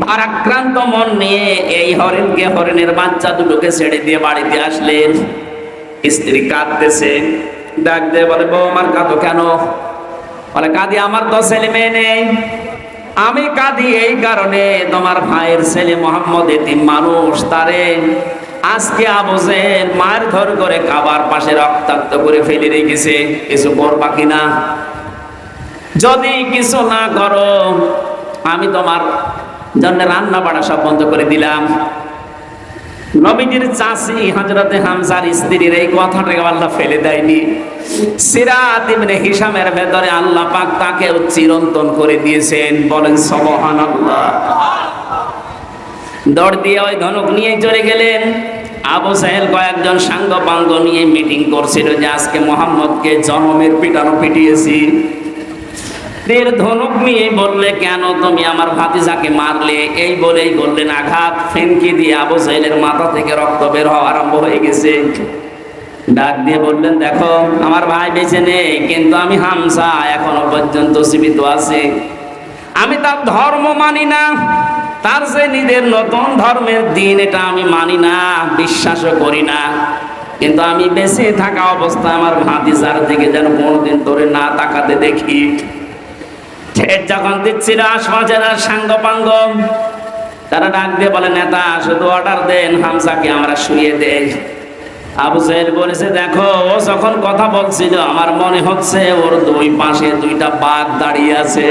ভারাক্রান্ত মন নিয়ে এই হরিণকে, হরিণের বাচ্চা দুটোকে ছেড়ে দিয়ে বাড়িতে আসলেন। স্ত্রী কাঁদতেছে, ডাক দিয়ে বলে, বউ আমার কাঁদো কেন? বলে, কাঁদি, আমার তো ছেলে মেয়ে নেই। আমি কাঁদি এই কারণে, তোমার ভাইয়ের ছেলে মোহাম্মদ এতিম মানুষ, তারে আজকে আবু জেহেল মারধর করে কাবার পাশে রক্তাক্ত করে ফেলে রেখেছে। কিছু করবা কিনা? যদি কিছু না করো, আমি তোমার জন্য রান্না বাড়া সব বন্ধ করে দিলাম। নবীজির চাচি হযরতে হামজার স্ত্রীর এই কথাটাকে আল্লাহ ফেলে দেয়নি। সিরাত ইবনে হিশামের ভেতরে আল্লাহ পাক তাকে চিরন্তন করে দিয়েছেন। বলেন সুবহানাল্লাহ। দৌড় দিয়ে ওই ধনুক নিয়ে চলে গেলেন। আবু সাহেল কয়েকজন সাঙ্গ পাঙ্গ নিয়ে মিটিং করছিল যে আজকে মুহাম্মদকে জনমের পিটানো পিটিয়েছি। তীর ধনুক নিয়ে বললে, কেন তুমি আমার ভাতিজাকে মারলে? এই বলেই বললেন আঘাত। ফেনকি দিয়ে আবু সাহেলের মাথা থেকে রক্ত বের হওয়া আরম্ভ হয়ে গেছে। ডাক দিয়ে বললেন, দেখো আমার ভাই বেঁচে নেই, কিন্তু আমি হামজা এখনো পর্যন্ত জীবিত আছে। আমি তার ধর্ম মানি না, তার যে নিজের নতুন ধর্মের দিন এটা আমি মানি না, বিশ্বাসও করি না, কিন্তু আমি বেঁচে থাকা অবস্থায় আমার ভাতিজার দিকে যেন কোনোদিন ধরে না তাকাতে দেখি। ঠেট যখন দিচ্ছিল আশপাশের সাঙ্গ পাঙ্গ তারা ডাক দিয়ে বলে, নেতা শুধু অর্ডার দেন হামজাকে আমরা শুয়ে দেই। আবু সাহেল বলেছে, দেখো ও যখন কথা বলছিল আমার মনে হচ্ছে ওর দুই পাশে দুইটা বাঘ দাঁড়িয়ে আছে।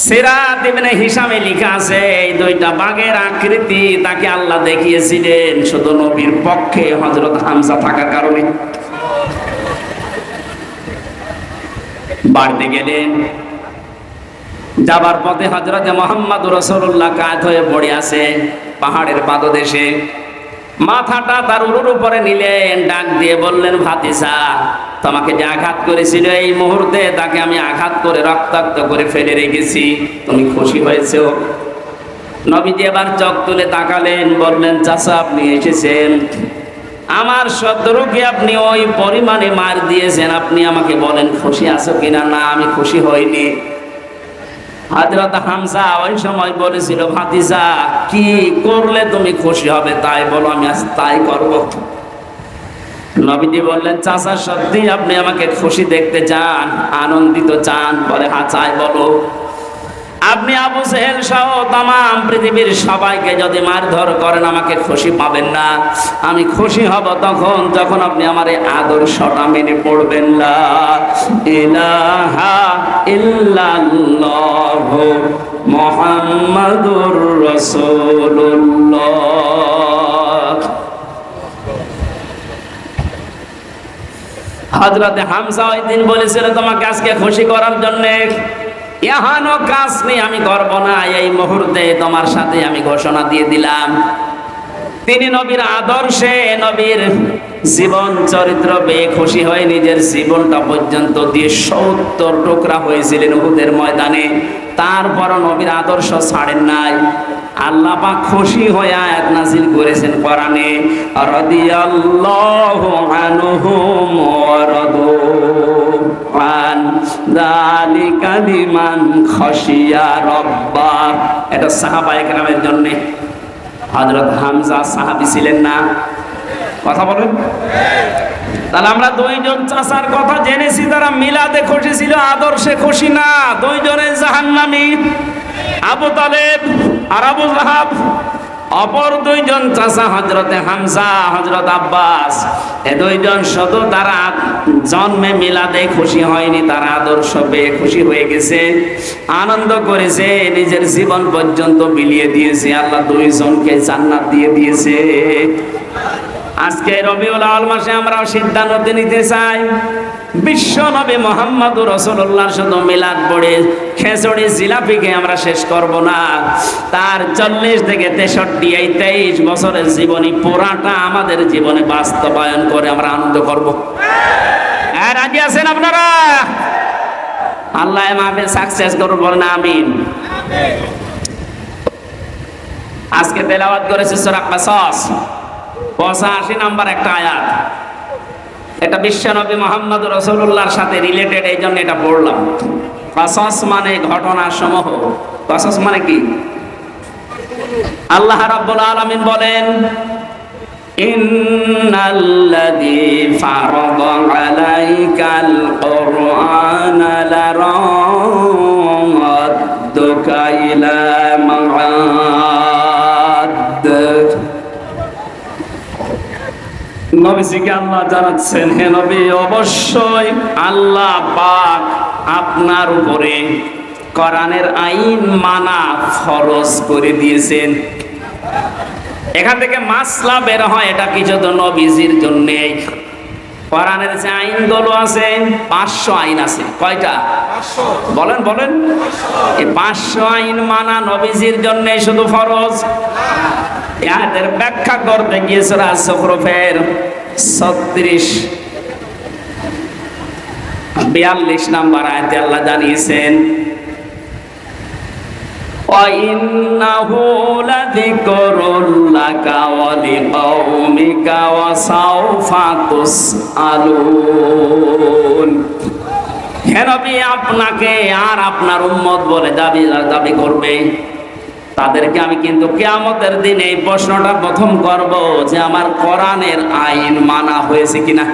সিরাত ইবনে হিশামে লেখা আছে এই দুইটা বাঘের আকৃতি তাকে আল্লাহ দেখিয়েছিলেন শুধু নবীর পক্ষে হযরত হামজা থাকার কারণে। বাড়তে গেলেন, যাবার পথে হযরতে মুহাম্মদুর রাসূলুল্লাহ কাত হয়ে পড়ে আছে পাহাড়ের পাদদেশে। মাথাটা তার উরুর উপরে নিলেন, ডাক দিয়ে বললেন, ভাতিজা তোমাকে যে আঘাত করেছিল এই মুহূর্তে তাকে আমি আঘাত করে রক্তাক্ত করে ফেলে রেখেছি, তুমি খুশি হয়েছো? নবীজি এবার চোখ তুলে তাকালেন, বললেন, চাচা আপনি এসেছেন, আমার শত্রুকে আপনি ওই পরিমাণে মার দিয়েছেন, আপনি আমাকে বলেন খুশি আছো কিনা? না, আমি খুশি হইনি। হযরত হামজা ওই সময় বলেছিল, ভাতিজা কি করলে তুমি খুশি হবে তাই বলো, আমি আজ তাই করব। নবীজি বললেন, চাচা সত্যি আপনি আমাকে খুশি দেখতে চান, আনন্দিত চান? বলে, হ্যাঁ চাই, বলো। আপনি আবু সেহেল সহ তামাম পৃথিবীর সবাইকে যদি মারধর করেন আমাকে খুশি পাবেন না। আমি খুশি হব তখন যখন আপনি আমার এই আদর্শটা মেনে পড়বেন। লা ইলাহা ইল্লাল্লাহ মুহাম্মাদুর রাসূলুল্লাহ। হযরতে হামজা ওই দিন বলেছিল তোমাকে আজকে খুশি করার জন্যে এহানো কাজ নেই আমি করব না, এই মুহূর্তে তোমার সাথে আমি ঘোষণা দিয়ে দিলাম। তিনি নবীর আদর্শে নবীর জীবন চরিত্র পেয়ে খুশি হয়ে নিজের জীবনটা পর্যন্ত দিয়ে ৭০ টুকরা হয়েছিলেন উহুদের ময়দানে। তারপর নবীর আদর্শ ছাড়েন নাই। আল্লাহ পাক খুশি হয়ে আয়াত নাযিল করেছেন কোরআনে, রাদিয়াল্লাহু আনহুম ওয়া রাদু আন যালিকা লিমান খাশিয়া রাব্বা। এটা সাহাবায়ে কেরামের জন্য। হযরত হামজা সাহাবী ছিলেন না? কথা বলেন। তাহলে আমরা দুইজন চাচার কথা জেনেছি তারা মিলাদে খুশি ছিল, আদর্শে খুশি না। দুইজনে জাহান্নামী, আবু তালেব আর আবু লাহাব। অপর দুইজন চাচা হযরতে হামজা, হযরত আব্বাস, এ দুইজন শুধু তারা জন্মে মিলাদে খুশি হয়নি, তারা আদর্শ পেয়ে খুশি হয়ে গেছে, আনন্দ করেছে, নিজের জীবন পর্যন্ত বিলিয়ে দিয়েছে। আল্লাহ দুইজনকে জান্নাত দিয়ে দিয়েছে। আজকে রবিউল আউয়াল মাসে আমরা সিদ্ধান্ত নিতে চাই বিশ্ব নবী মুহাম্মদুর রাসূলুল্লাহ শুধু মিলাদ পড়ে খেজুরি জিলাপিকে আমরা শেষ করব না। তার 40 থেকে 63 এই 23 বছরের জীবনী পুরাটা আমাদের জীবনে বাস্তবায়ন করে আমরা আনন্দ করব। হ্যাঁ, রাজি আছেন আপনারা? আল্লাহ মাহফিল সাকসেস করুন, বলেন আমিন। আজকে তেলাওয়াত করেছে সূরা কাসাস 85 নম্বর একটা আয়াত। এটা বিশ্বনবী মুহাম্মদুর রাসূলুল্লাহর সাথে রিলেটেড, এই জন্য এটা পড়লাম। কাসাস মানে ঘটনা সমূহ। কাসাস মানে কি? আল্লাহ রাব্বুল আলামিন বলেন, ইন্নাল্লাযী ফারাদা আলাইকাল কুরআনা লারাদ্দুকা ইলা মাআদ। নবীজিকে আল্লাহ জানাচ্ছেন, হে নবী অবশ্যই আল্লাহ পাক আপনার উপরে কোরআনের আইন মানা ফরজ করে দিয়েছেন। এখান থেকে মাসলা বের হয়, এটা কিছু তো নবীজির জন্য। কোরআনের যে আইনগুলো আছে 500 আইন আছে। কয়টা? বলেন বলেন। এই 500 আইন মানা নবীজির জন্য শুধু ফরজ। এদের ব্যাখ্যা করতে গিয়ে সূরা যুখরুফের 42 নম্বর আয়াতে আল্লাহ জানিয়েছেন, وَإِنَّهُ لَذِكْرٌ لَكَ وَلِقَوْمِكَ وَسَوْفَ تُسْأَلُونَ। হে নবী, আপনাকে আর আপনার উম্মত বলে দাবি করবে, তাদেরকে আমি কিন্তু কিয়ামতের দিনে এই প্রশ্নটা প্রথম করব যে আমার কোরআনের আইন মানা হয়েছে কিনা।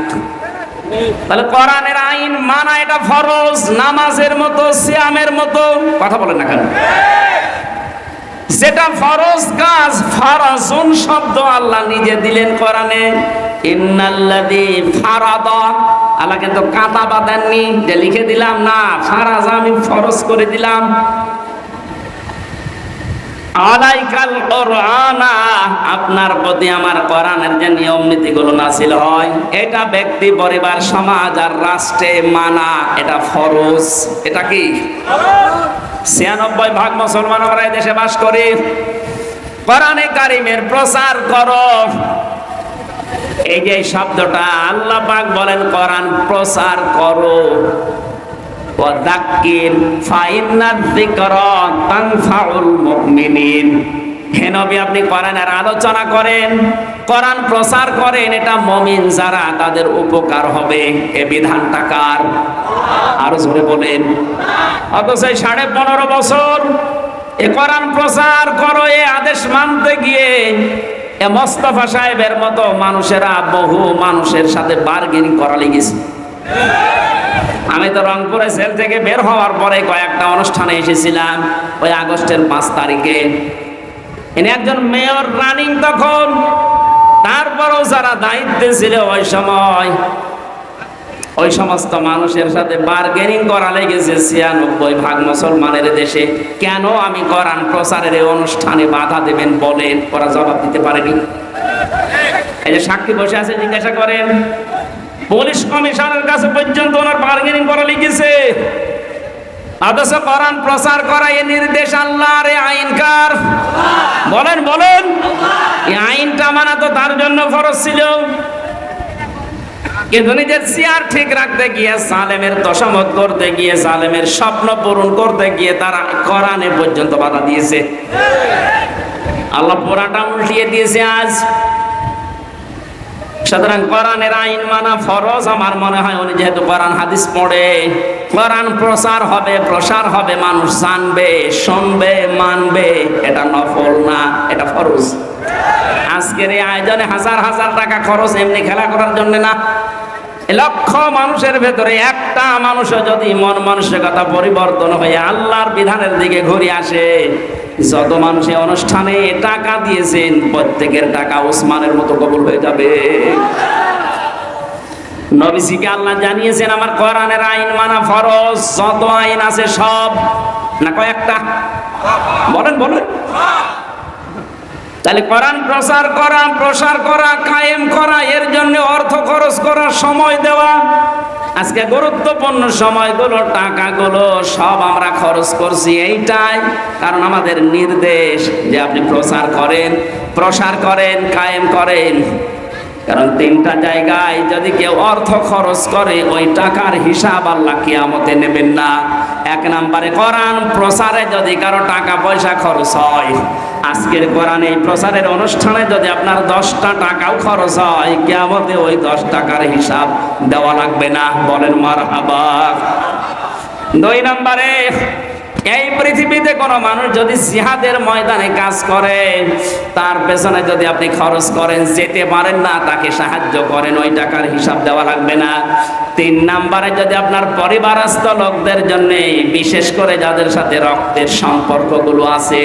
তাহলে কোরআনের আইন মানা এটা ফরজ, নামাজের মতো, সিয়ামের মতো। কথা বলেন না কেন? যেটা ফরজ কাজ, ফারাজুন শব্দ আল্লাহ নিজে দিলেন কোরআনে। ইন্নাল্লাযী ফারাদা, আল্লাহ কিন্তু কাঁটা বাঁধেননি যে লিখে দিলাম, না, ফারাজ আমি ফরজ করে দিলাম। আলাইকাল কোরআনা, আপনার প্রতি আমার কোরআনের যে নিয়ম নীতিগুলো নাযিল হয়, এটা ব্যক্তি, পরিবার, সমাজ আর রাষ্ট্রে মানা এটা ফরজ। এটা কি? 96% মুসলমান আমরা এই দেশে বাস করি। কোরআনে কারিমের প্রচার করো, এই যে শব্দটা আল্লাহ পাক বলেন কোরআন প্রচার করো। ওয়াযাক্কির ফাইন্নায যিকরা তানফাউল মুমিনিন। হে নবী, আপনি কোরআনের আলোচনা করেন, কোরআন প্রচার করেন, এটা মুমিন যারা তাদের উপকার হবে। এ বিধানটা কার? আরো জোরে বলেন। অথচ 15.5 বছর এ কোরআন প্রচার করো এ আদেশ মানতে গিয়ে এ মোস্তফা সাহেবের মতো মানুষেরা বহু মানুষের সাথে বার্গেনিং করা লেগেছে। আমি তো রংপুরে জেল থেকে বের হওয়ার পরে কয়েকটা অনুষ্ঠানে এসেছিলাম। ওই আগস্টের 5 তারিখে ইনি একজন মেয়র রানিং তখন, তারপরও যারা দায়িত্বে ছিল ওই সময় ওই সমস্ত মানুষের সাথে বার্গেনিং করা লেগেছে 96% মুসলমানের দেশে। কেন আমি কোরআন প্রচারের এই অনুষ্ঠানে বাধা দেবেন বলেন? ওরা জবাব দিতে পারেনি। এই যে সাক্ষী বসে আছে, জিজ্ঞাসা করেন, পুলিশ কমিশনের কাছে পর্যন্ত ওনার বার্গেনিং করা লেগেছে। অথচ কোরআন প্রচার করা এই নির্দেশ আল্লাহর, এই আইন কার? বলেন বলেন। এই আইনটা মানা তো তার জন্য ফরজ ছিল, কিন্তু নিজের চেয়ার ঠিক রাখতে গিয়ে, সালেমের তোষামত করতে গিয়ে, সালেমের স্বপ্ন পূরণ করতে গিয়ে তারা কোরআনে পর্যন্ত বাধা দিয়েছে। আল্লাহ পুরাটা উল্টিয়ে দিয়েছে আজ। সুতরাং কোরআনের আইন মানা ফরজ। আমার মনে হয় উনি যেহেতু কোরআন হাদিস পড়ে, কোরআন প্রচার হবে, প্রসার হবে, মানুষ জানবে, শুনবে, মানবে, এটা নফল না, এটা ফরজ। আজকের এই আয়োজনে হাজার হাজার টাকা খরচ এমনি খেলা করার জন্য না। লক্ষ মানুষের ভেতরে একটা মানুষও যদি মন মানসিকতা পরিবর্তন হয়ে আল্লাহর বিধানের দিকে ঘুরে আসে, যত মানুষ এই অনুষ্ঠানে টাকা দিয়েছেন প্রত্যেকের টাকা ওসমানের মতো কবুল হয়ে যাবে। নবীজিকে আল্লাহ জানিয়েছেন আমার কোরআনের আইন মানা ফরজ। যত আইন আছে সব, না কয়েকটা? বলেন বলেন। তাহলে কোরআন প্রচার করা, প্রসার করা, কায়েম করা, এর জন্য অর্থ খরচ করা, সময় দেওয়া। আজকে গুরুত্বপূর্ণ সময়গুলো, টাকাগুলো সব আমরা খরচ করছি এইটাই, কারণ আমাদের নির্দেশ যে আপনি প্রচার করেন, প্রসার করেন, কায়েম করেন। কারণ 3টা জায়গায় যদি কেউ অর্থ খরচ করে, ওই টাকার হিসাব আল্লাহ কিয়ামতে নেবেন না। 1 নম্বরে কোরআন প্রচারে যদি কারো টাকা পয়সা খরচ হয়, আজকের কোরআন এই প্রচারের অনুষ্ঠানে যদি আপনার 10টা টাকাও খরচ হয়, কিয়ামতে ওই 10 টাকার হিসাব দেওয়া লাগবে না। বলেন মারহাবা। 2 নম্বরে, এই পৃথিবীতে কোনো মানুষ যদি জিহাদের ময়দানে কাজ করে, তার পেছনে যদি আপনি খরচ করেন, যেতে পারেন না, তাকে সাহায্য করেন, ওই টাকার হিসাব দেওয়া লাগবে না। 3 নম্বরে, যদি আপনার পরিবারস্থ লোকদের জন্য, বিশেষ করে যাদের সাথে রক্তের সম্পর্কগুলো আছে,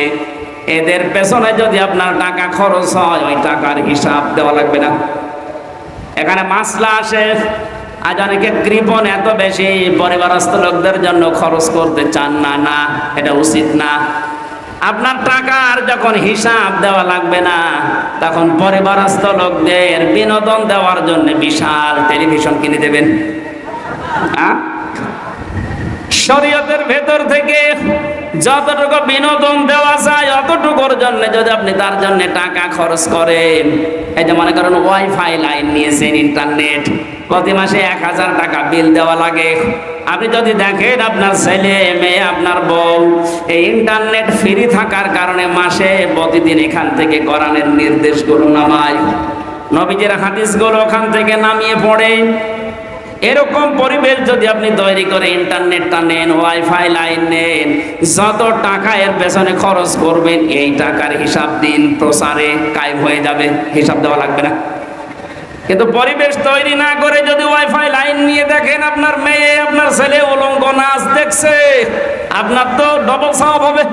এদের পেছনে যদি আপনার টাকা খরচ হয়, ওই টাকার হিসাব দেওয়া লাগবে না। এখানে মাসলা আসে, আজ অনেকে কৃপণ, এত বেশি পরিবারস্থ লোকদের জন্য খরচ করতে চান না। না, এটা উচিত না। আপনার টাকার যখন হিসাব দেওয়া লাগবে না, তখন পরিবারস্থ লোকদের বিনোদন দেওয়ার জন্য বিশাল টেলিভিশন কিনে দেবেন। শরীয়তের ভেতর থেকে যতটুকু বিনোদন দেওয়া যায় অতটুকুর জন্য যদি আপনি তার জন্য টাকা খরচ করেন, এই যে মনে করেন ওয়াইফাই লাইন নিয়েছেন, ইন্টারনেট, প্রতি মাসে 1000 টাকা বিল দেওয়া লাগে। আপনি যদি দেখেন আপনার ছেলে মেয়ে, আপনার বউ এই ইন্টারনেট ফ্রি থাকার কারণে মাসে প্রতিদিন এখান থেকে কোরআনের নির্দেশগুলো নামায়, নবীজির হাদিসগুলো ওখান থেকে নামিয়ে পড়ে, এরকম পরিবেশ যদি আপনি তৈরি করে ইন্টারনেটটা নেন, ওয়াইফাই লাইন নেন, যত টাকা এর পেছনে খরচ করবেন এই টাকার হিসাব দিন প্রচারে কায়েম হয়ে যাবে, হিসাব দেওয়া লাগবে না। কিন্তু পরিবেশ তৈরি না করে যদি ওয়াইফাই লাইন নিয়ে দেখেন আপনার মেয়ে আপনার ছেলে উলঙ্গ নাচ দেখছে, আপনার তো ডবল সওয়াব হবে।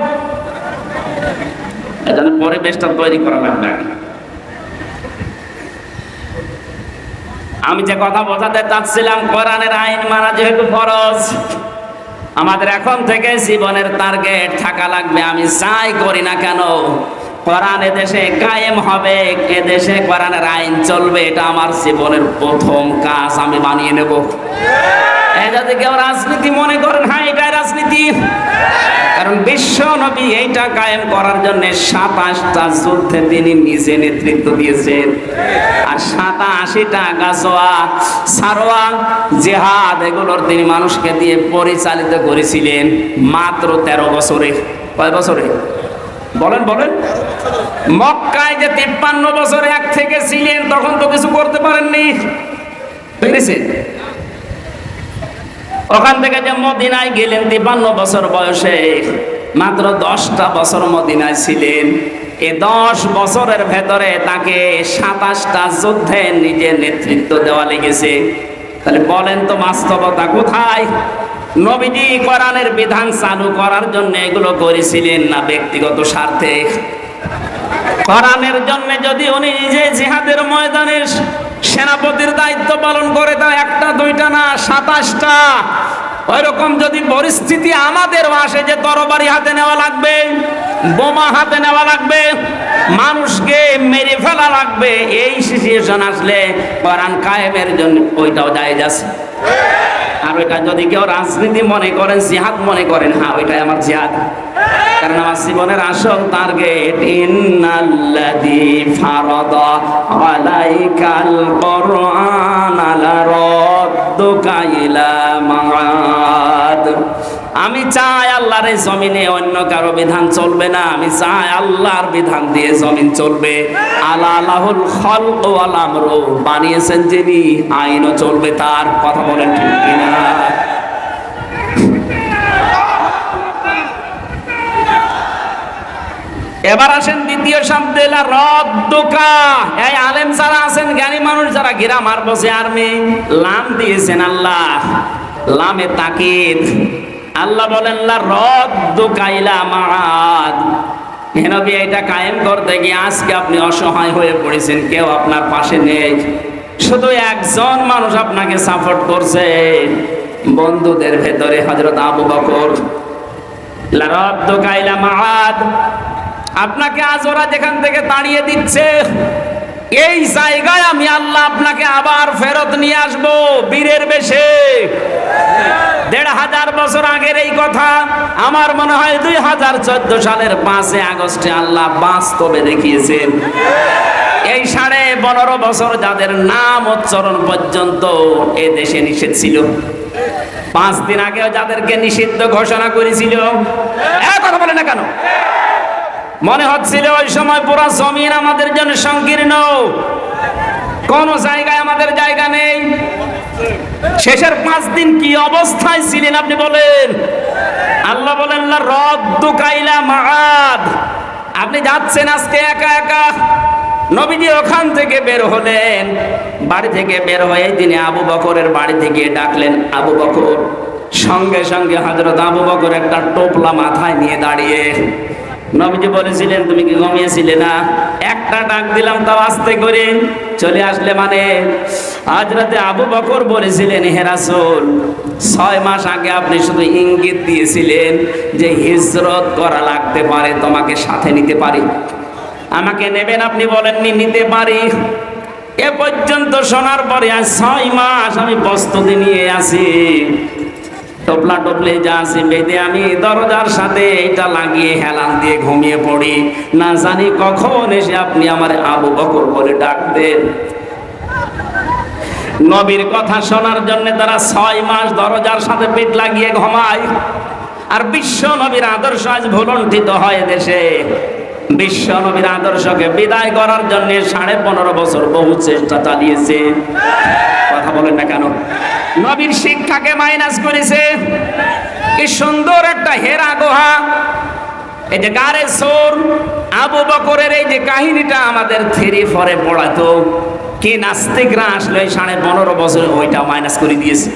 এজন্য পরিবেশটা তৈরি করা লাগবে। আমি যে কথা বোঝাতে চাচ্ছিলাম, কোরআনের আইন মানা যেহেতু ফরজ, আমাদের এখন থেকে জীবনের টার্গেট থাকা লাগবে, আমি যাই করি না কেন কোরআন এদেশে কায়েম হবে, এদেশে কোরআনের আইন চলবে, এটা আমার জীবনের প্রথম কাজ আমি বানিয়ে নেব। যদি কেউ রাজনীতি মনে করেন, হ্যাঁ এটাই রাজনীতি, কারণ বিশ্ব নবী এইটা কায়েম করার জন্য 27টা যুদ্ধে তিনি নিজে নেতৃত্ব দিয়েছেন, আর 87টা গাজওয়া সারওয়া জিহাদ এগুলোর তিনি মানুষকে দিয়ে পরিচালিত করেছিলেন মাত্র 13 বছরে। কয় বছরে বলেন বলেন? মক্কায় যে 53 বছর এক থেকে ছিলেন তখন তো কিছু করতে পারেননি, বুঝেছেন? ওখান থেকে যে মদিনায় গেলেন 53 বছর বয়সে, মাত্র 10টা বছর মদিনায় ছিলেন। এই 10 বছরের ভেতরে তাকে 27টা যুদ্ধে নিজে নেতৃত্ব দেওয়া লেগেছে। তাহলে বলেন তো বাস্তবতা কোথায়? নবীজি কোরআনের বিধান চালু করার জন্য এগুলো করেছিলেন না ব্যক্তিগত স্বার্থে? কোরআনের জন্য যদি উনি নিজে জিহাদের ময়দানে সেনাপতির দায়িত্ব পালন করে, তা 1টা 2টা না 27টা, ওইরকম যদি পরিস্থিতি আমাদের আসে যে তরবারি হাতে নেওয়া লাগবে, বোমা হাতে নেওয়া লাগবে, মানুষকে মেরে ফেলা লাগবে, এই সিচুয়েশন আসলে কোরআন কায়েমের জন্য ওইটাও জায়েজ আছে। আর ওইটা যদি কেউ রাজনীতি মনে করেন, জিহাদ মনে করেন, হ্যাঁ ওইটাই আমার জিহাদ, কারণ আমার জীবনের আসল টার্গেট ইন্নাল্লাযী ফারাদা আলাইকাল কুরআন লারাদ্দুকা ইলা মাআদ। আমি চাই আল্লাহর এই জমিনে অন্য কারো বিধান চলবে না, আমি চাই আল্লাহর বিধান দিয়ে জমিন চলবে। আলাহুল খালক ওয়াল আমরু, বানিয়েছেন যিনি, আইনও চলবে তার। কথা বলেন ঠিক কিনা? এবার আসেন দ্বিতীয় শব্দে, লারাদ্দুকা। এই আলেম যারা আছেন, জ্ঞানী মানুষ যারা, গ্রামার বসে আর্মি লাম দিয়েছেন আল্লাহ, লামে তাকিদ। আল্লাহ বলেন লারাদ্দুকা ইলা মাআদ। হে নবী, এটা কায়েম করতে গিয়ে আজকে আপনি অসহায় হয়ে পড়েছেন, কেউ আপনার পাশে নেই, শুধু একজন মানুষ আপনাকে সাপোর্ট করছে বন্ধুদের ভেতরে, হযরত আবু বকর। লারাদ্দুকা ইলা মাআদ, আপনাকে আজ ওরা যেখান থেকে তাড়িয়ে দিচ্ছে, এই জায়গায় আমি আল্লাহ আপনাকে আবার ফেরত নিয়ে আসবো বীরের বেশে। 1500 বছর আগের এই কথা, আমার মনে হয় 2014 সালের 5 আগস্টে আল্লাহ বাস্তবে দেখিয়েছেন। এই 15.5 বছর যাদের নাম উচ্চারণ পর্যন্ত এ দেশে নিষেধ ছিল, 5 দিন আগেও যাদেরকে নিষিদ্ধ ঘোষণা করেছিল, কথা বলে না কেন? মনে হচ্ছিল ওই সময় পুরো জমিন আমাদের জন্য সংকীর্ণ, কোন জায়গায় আমাদের জায়গা নেই। শেষের 5 দিন কি অবস্থায় ছিলেন আপনি বলেন? আল্লাহ বলেন লারাদ্দুকা ইলা মাআদ। আপনি যাচ্ছেন আজকে একা একা। নবীজি ওখান থেকে বের হলেন, বাড়ি থেকে বের হয়ে তিনি আবু বকরের বাড়ি থেকে ডাকলেন, আবু বকর। সঙ্গে সঙ্গে হযরত আবু বকর একটা টোপলা মাথায় নিয়ে দাঁড়িয়ে নবীজি বলেছিলেন তুমি কি ঘুমিয়েছিলে না? একটা ডাক দিলাম তাও আস্তে করে চলে আসলে মানে। হযরতে আবু বকর বলেছিলেন, হে রাসূল 6 মাস আগে আপনি শুধু ইঙ্গিত দিয়েছিলেন যে হিজরত করা লাগতে পারে, তোমাকে সাথে নিতে পারি। আমাকে নেবেন, আপনি বলেননি নিতে পারি। এ পর্যন্ত শোনার পরে আজ 6 মাস আমি প্রস্তুতি নিয়ে আছি, টপলা টপলে যা আছে বেঁধে আমি দরজার সাথে এটা লাগিয়ে হেলান দিয়ে ঘুমিয়ে পড়ি, না জানি কখন এসে আপনি আমার আবু বকর বলে ডাক দেন। নবীর কথা শোনার জন্য তারা 6 মাস দরজার সাথে পেট লাগিয়ে ঘুমায়। আর বিশ্ব নবীর আদর্শ আজ ভুলণ্ঠিত হয় দেশে। বিশ্ব নবীর আদর্শকে বিদায় করার জন্য 15.5 বছর বহু চেষ্টা চালিয়েছে। কথা বলেন না কেন? নবীর শিক্ষাকে মাইনাস করেছে। কি সুন্দর একটা হেরা গুহা, এই যে গারে সোর আবু বকরের এই যে কাহিনীটা আমাদের 3-4 পড়াতো, কি নাস্তিকরা আসলে 15.5 বছর ওইটা মাইনাস করে দিয়েছে।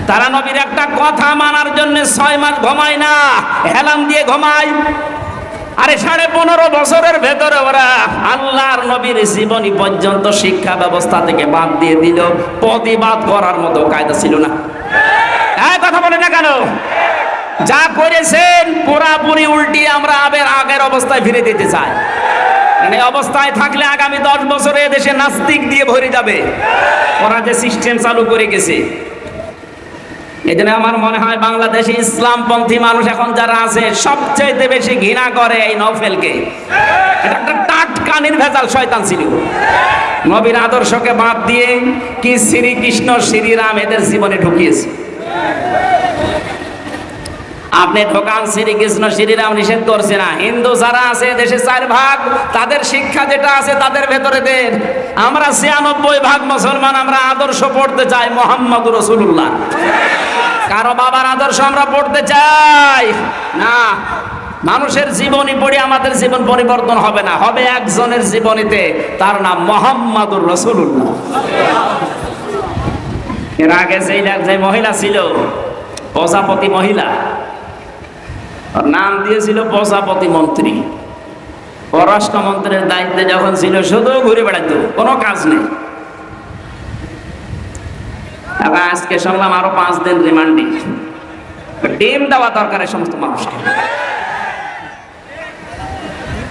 তারা নবীর একটা কথা মানার জন্য 6 মাস ঘুমায় না, হেলান দিয়ে ঘুমায়। আরে 15.5 বছরের ভেতরে ওরা আল্লাহর নবীর জীবনী পর্যন্ত শিক্ষা ব্যবস্থা থেকে বাদ দিয়ে দিল। প্রতিবাদ করার মতো কায়দা ছিল না। কথা বলে না কেন? যা করেছেন পুরাপুরি উল্টি আমরা আগের অবস্থায় ফিরে দিতে চাই। এই অবস্থায় থাকলে আগামী 10 বছরে দেশে নাস্তিক দিয়ে ভরে যাবে। ওরা যে সিস্টেম চালু করে গেছে, এজন্য আমার মনে হয় বাংলাদেশে ইসলামপন্থী মানুষ এখন যারা আছে সবচেয়ে বেশি ঘৃণা করে এই নওফেলকে। এটা একটা টাটকা নির্ভেজাল শয়তান ছিল। নবীর আদর্শকে বাদ দিয়ে কি শ্রীকৃষ্ণ শ্রীরাম এদের জীবনে ঢুকিয়েছে। আপনি ঢোকান, শ্রীকৃষ্ণ শ্রীরাম নিষেধ করছে না। হিন্দু যারা আছে দেশে 4 ভাগ, তাদের শিক্ষা যেটা আছে তাদের ভেতরে দেন। আমরা 96 ভাগ মুসলমান, আমরা আদর্শ পড়তে চাই মুহাম্মদুর রাসূলুল্লাহ। কারো বাবার আদর্শ আমরা পড়তে চাই না। মানুষের জীবনী পড়ে আমাদের জীবন পরিবর্তন হবে না, হবে একজনের জীবনীতে, তার নাম মুহাম্মদুর রাসূলুল্লাহ। এর আগে যে মহিলা ছিল প্রজাপতি মহিলা, ওর নাম দিয়েছিল প্রজাপতি মন্ত্রী। পররাষ্ট্রমন্ত্রীর দায়িত্বে যখন ছিল শুধু ঘুরে বেড়াতো, কোনো কাজ নেই। আজকে শুনলাম আরো 5 দিন রিমান্ডে। ডিম দেওয়া দরকার এই সমস্ত মানুষকে।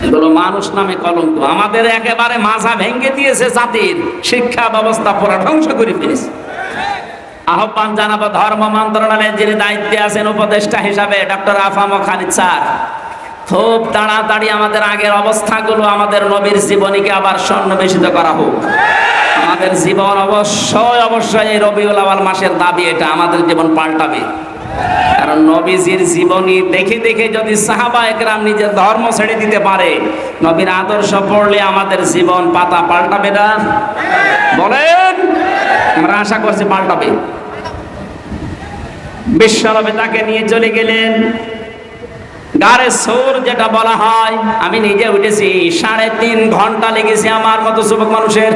এগুলো মানুষ নামে কলঙ্ক। আমাদের একেবারে মাথা ভেঙে দিয়েছে, জাতির শিক্ষা ব্যবস্থা পুরো ধ্বংস করে ফেলেছে। আহ্বান জানাবো ধর্ম মন্ত্রণালয়ের যিনি দায়িত্বে আছেন উপদেষ্টা হিসাবে ডক্টর আফাম খালিদ স্যার, খুব তাড়াতাড়ি আমাদের আগের অবস্থাগুলো, আমাদের নবীর জীবনীকে আবার সন্নিবেশিত করা হোক। আমাদের জীবন অবশ্যই এই রবিউল আউয়াল মাসের দাবি, এটা আমাদের জীবন পাল্টাবে। কারণ নবীজির জীবনী দেখে দেখে যদি সাহাবায়ে কেরাম নিজের ধর্ম ছেড়ে দিতে পারে, নবীর আদর্শ পড়লে আমাদের জীবন পাতা পাল্টাবে না? বলেন, আমরা আশা করছি পাল্টাবে। বিশ্বনবী তাকে নিয়ে চলে গেলেন গারে সৌর, যেটা বলা হয়। আমি নিজে উঠেছি, 3.5 ঘন্টা লেগেছে আমার মতো যুবক মানুষের।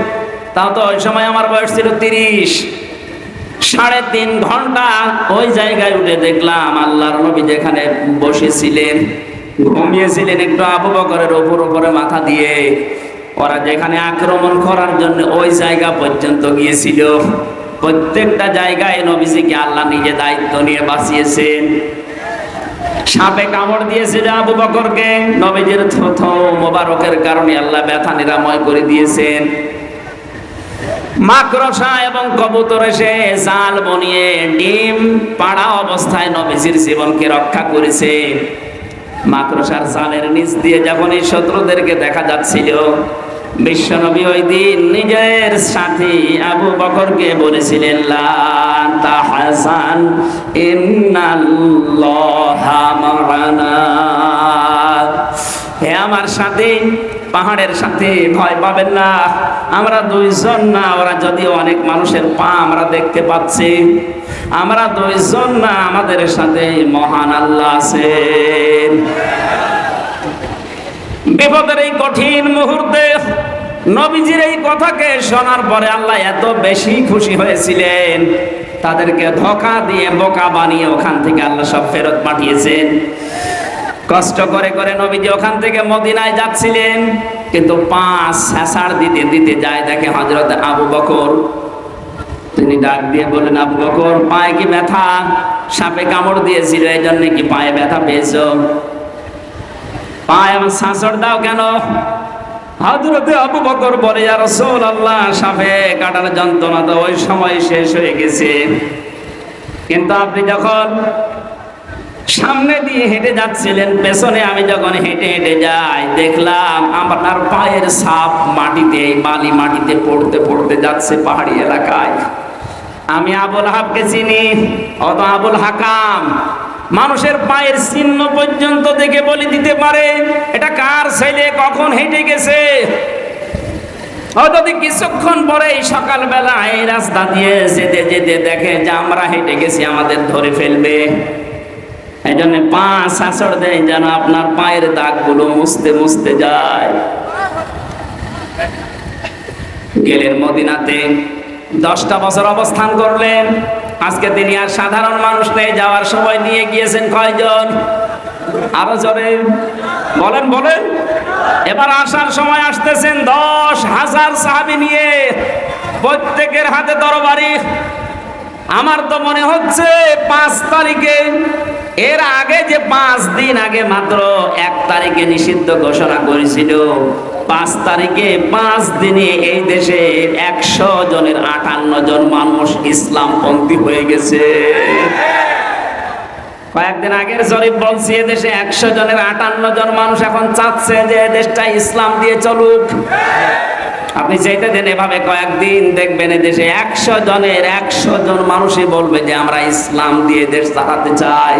তাও তো ওই সময় আমার বয়স ছিল 30। 3.5 ঘন্টা ওই জায়গায় উঠে দেখলাম আল্লাহর নবী যেখানে বসেছিলেন, ঘুমিয়েছিলেন একটু আবু বকরের উপরে মাথা দিয়ে। ওরা যেখানে আক্রমণ করার জন্য ওই জায়গা পর্যন্ত গিয়েছিল, প্রত্যেকটা জায়গায় নবীজিকে আল্লাহ নিজে দায়িত্ব নিয়ে বাঁচিয়েছেন। সাপে কামড় দিয়েছিল আবু বকরকে, নবীজির থুথু মোবারকের কারণে আল্লাহ ব্যথা নিরাময় করে দিয়েছেন। মাকড়সা এবং কবুতর এসে জাল বনিয়ে ডিম পাড়া অবস্থায় নবীজির জীবনকে রক্ষা করেছে। মাকড়সার জালের নিচ দিয়ে যখন এই শত্রুদেরকে দেখা যাচ্ছিল, বিশ্বনবী ওই দিন নিজের সাথী আবু বকরকে বলেছিলেন, লা তাহজান ইন্নাল্লাহা মা'ানা। হে আমার সাথী, পাহাড়ের সাথে ভয় পাবেন না, আমরা 2 জন না। ওরা যদি অনেক মানুষের পা আমরা দেখতে পাচ্ছি, আমরা 2 জন না, আমাদের সাথে মহান আল্লাহ আছেন। বিপদের এই কঠিন মুহূর্তে নবীজির এই কথাকে শোনার পরে আল্লাহ এত বেশি খুশি হয়েছিলেন, তাদেরকে ধোঁকা দিয়ে বোকা বানিয়ে ওখান থেকে আল্লাহ সব ফেরত পাঠিয়েছেন। কষ্ট করে করে নবীজি ওখান থেকে মদিনায় যাচ্ছিলেন, কিন্তু পা ছেঁচাড় দিতে দিতে যায়, দেখে হযরত আবু বকর। তিনি ডাক দিয়ে বলেন, আবু বকর, পায়ে কি ব্যথা? সাপে কামড় দিয়েছিল, এই জন্য কি পায়ে ব্যথা পেয়েছো? পায়ে আমার ছাঁচড় দাও কেন? হযরতে আবু বকর বলে, ইয়া রাসূলুল্লাহ, সাপে কাটার যন্ত্রণা তো ওই সময় শেষ হয়ে গেছে, কিন্তু আপনি যখন সামনে দিয়ে হেঁটে যাচ্ছিলেন, পেছনে আমি যখন হেঁটে হেঁটে যাই, দেখলাম আপনার পায়ের ছাপ মাটিতে, বালি মাটিতে পড়তে পড়তে যাচ্ছে পাহাড়ি এলাকায়। আমি আবুল হাবকে চিনি, অত আবুল হাকাম মানুষের পায়ের চিহ্ন পর্যন্ত দেখে বলে দিতে পারে এটা কার ছেলে, কখন হেঁটে গেছে। যদি কিছুক্ষণ পরে সকালবেলা এই রাস্তা দিয়ে যেতে যেতে দেখে যে আমরা হেঁটে গেছি, আমাদের ধরে ফেলবে। এই জন্য পা ছাঁচড় দেয় যেন আপনার পায়ের দাগগুলো মুছতে মুছতে যায়। গেলেন মদিনাতে, 10টা বছর অবস্থান করলেন। আজকে তিনি আর সাধারণ মানুষ নেই, যাওয়ার সময় নিয়ে গিয়েছেন কয়জন? আরো জোরে বলেন বলেন। এবার আসার সময় আসতেছেন 10,000 সাহাবী নিয়ে, প্রত্যেকের হাতে তরবারি। আমার তো মনে হচ্ছে 5 তারিখে, এর আগে যে 5 দিন আগে মাত্র 1 তারিখে নিষিদ্ধ ঘোষণা করেছিল, 5 তারিখে 5 দিনে এই দেশে 100 জনের 58 জন মানুষ ইসলামপন্থী হয়ে গেছে। কয়েকদিন আগের জরিপ বলছি, এদেশে 100 জনের 58 জন মানুষ এখন চাচ্ছে যে দেশটা ইসলাম দিয়ে চলুক। আপনি যেতে দেন এভাবে কয়েকদিন, দেখবেন এদেশে 100 জনের 100 জন মানুষই বলবে যে আমরা ইসলাম দিয়ে দেশ চালাতে চাই।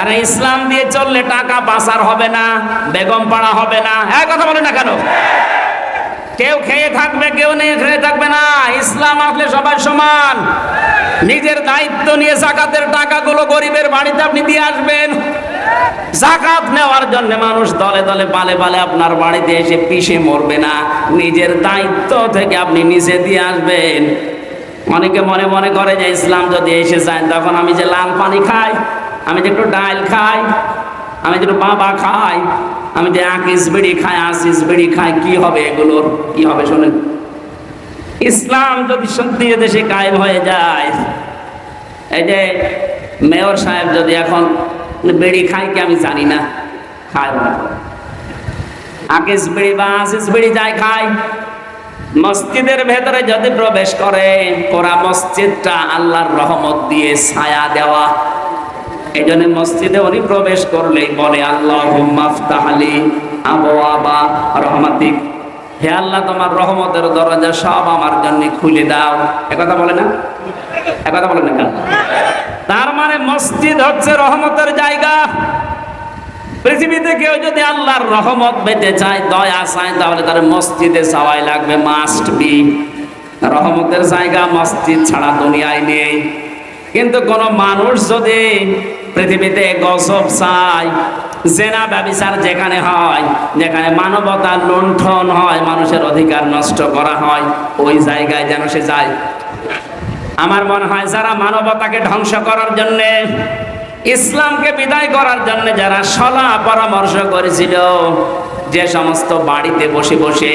আর ইসলাম দিয়ে চললে টাকা পাচার হবে না, বেগম পাড়া হবে না। এক কথা বলে না কেন? কেউ খেয়ে থাকবে, কেউ নেই খেয়ে থাকবে না। ইসলাম আসলে সবাই সমান। নিজের দায়িত্ব নিয়ে যাকাতের টাকাগুলো গরিবের বাড়িতে আপনি দিয়ে আসবেন। যাকাত নেওয়ার জন্য মানুষ দলে দলে পালে পালে আপনার বাড়িতে এসে পিষে মরবে না। নিজের দায়িত্ব থেকে আপনি নিজে দিয়ে আসবেন। অনেকে মনে মনে করে যে ইসলাম যদি এসে যায়, তখন আমি যে লাল পানি খাই, আমি যে একটু ডাল খাই, আমি যে একটু বাবা খাই, আমি যে আকিস বিড়ি খাই, আসিস বিড়ি খাই, কি হবে? এগুলোর কি হবে শোনেন। ইসলাম যদি সত্যি দেশে কায়েম হয়ে যায়, এই যে মেয়র সাহেব যদি এখন বিড়ি খায় কি আমি জানি না, খায় না, আকিস বিড়ি বা আসিস বিড়ি যায় খায়, মসজিদের ভেতরে যদি প্রবেশ করে, পুরা মসজিদটা আল্লাহর রহমত দিয়ে ছায়া দেওয়া। এই জন্য মসজিদে উনি প্রবেশ করলেই বলে, আল্লাহুম্মা আফতাহ লি আবওয়াবা রহমাতিক, হে আল্লাহ তোমার রহমতের দরজা সব আমার জন্য খুলে দাও। একথা বলে না? একথা বলে না কেন? তার মানে মসজিদ হচ্ছে রহমতের জায়গা। পৃথিবীতে কেউ যদি আল্লাহর রহমত পেতে চায়, দয়া চায়, তাহলে তার মসজিদে যাওয়াই লাগবে, মাস্ট বি। রহমতের জায়গা মসজিদ ছাড়া দুনিয়ায় নেই। কিন্তু কোন মানুষ যদি পৃথিবীতে গজব চায়, জেনা ব্যভিচার যেখানে হয়, যেখানে মানবতার লুণ্ঠন হয়, মানুষের অধিকার নষ্ট করা হয়, ওই জায়গায় যেন সে যায়। আমার মনে হয় যারা মানবতাকে ধ্বংস করার জন্য, ইসলামকে বিদায় করার জন্য যারা সলা পরামর্শ করেছিল, যে সমস্ত বাড়িতে বসে বসে,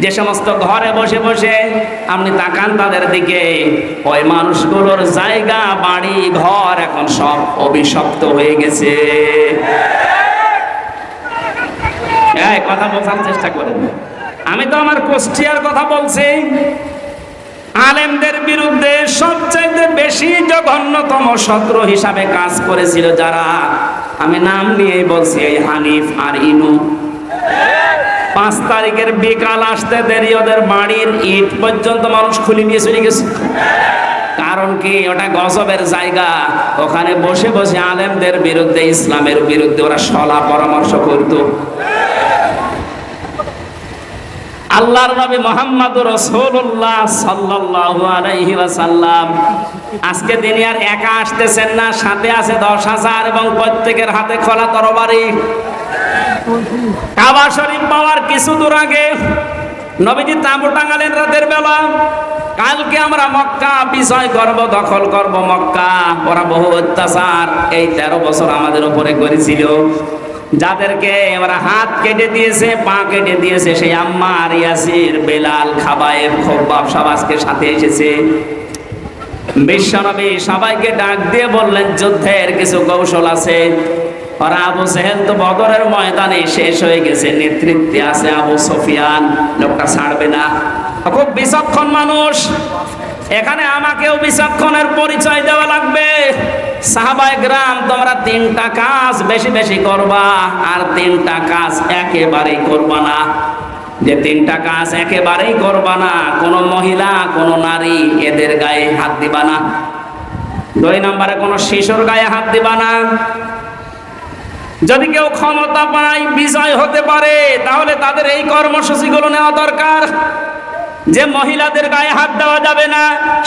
যে সমস্ত ঘরে বসে বসে আপনি তাকান তাদের দিকে, ওই মানুষগুলোর জায়গা, বাড়ি, ঘর এখন সব অভিশপ্ত হয়ে গেছে। এই কথা বোঝার চেষ্টা করেন। আমি তো আমার কুষ্টিয়ার কথা বলছি। আলেমদের বিরুদ্ধে সবচাইতে বেশি জঘন্যতম শত্রু হিসাবে কাজ করেছিল যারা, আমি নাম নিয়েই বলছি, এই হানিফ আর ইনু। 5 তারিখের বিকাল আসতে দেরি, ওদের বাড়ির ইট পর্যন্ত মানুষ খুলে নিয়ে চলে গেছে। কারণ কি? ওটা গজবের জায়গা। ওখানে বসে বসে আলেমদের বিরুদ্ধে, ইসলামের বিরুদ্ধে ওরা সলা পরামর্শ করত। আল্লাহর নবী মুহাম্মদুর রাসূলুল্লাহ সাল্লাল্লাহু আলাইহি ওয়াসাল্লাম আজকে তিনি আর একা আসতেছেন না, সাথে আছে 10,000 এবং প্রত্যেকের হাতে খোলা তরবারি। কাবা শরীফ পাওয়ার কিছু দূর আগে নবীজি তাঁবু টাঙালেন রাতের বেলা। কালকে আমরা মক্কা বিজয় করব, দখল করব মক্কা। ওরা বহু অত্যাচার এই 13 বছর আমাদের উপরে করেছিল। যাদেরকে ওরা হাত কেটে দিয়েছে, পা কেটে দিয়েছে, সেই আম্মার, ইয়াসির, বেলাল, খাবায়েব, খব্বাব সব আজকে সাথে এসেছে। বিশ্বনবী সবাইকে ডাক দিয়ে বললেন যুদ্ধের কিছু কৌশল আছে। আর আবু জেহেল তো বদরের ময়দানে শেষ হয়ে গেছে, নেতৃত্বে আছে আবু সুফিয়ান, লোকটা ছাড়বে না, খুব বিচক্ষণ মানুষ। এখানে আমাকেও বিচক্ষণের পরিচয় দেওয়া লাগবে। সাহাবায়ে কেরাম, তোমরা 3টা কাজ বেশি বেশি করবা, আর 3টা কাজ একেবারেই করবা না। যে 3টা কাজ একেবারেই করবা না, কোনো মহিলা, কোনো নারী এদের গায়ে হাত দিবা না। 2 নম্বরে কোনো শিশুর গায়ে হাত দিবা না। যদি কেউ ক্ষমতা পায়, বিজয় হতে পারে, তাহলে তাদের এই কর্মসূচিগুলো নেওয়া দরকার। যে মহিলাদের গায়ে হাত দেওয়া যাবে না,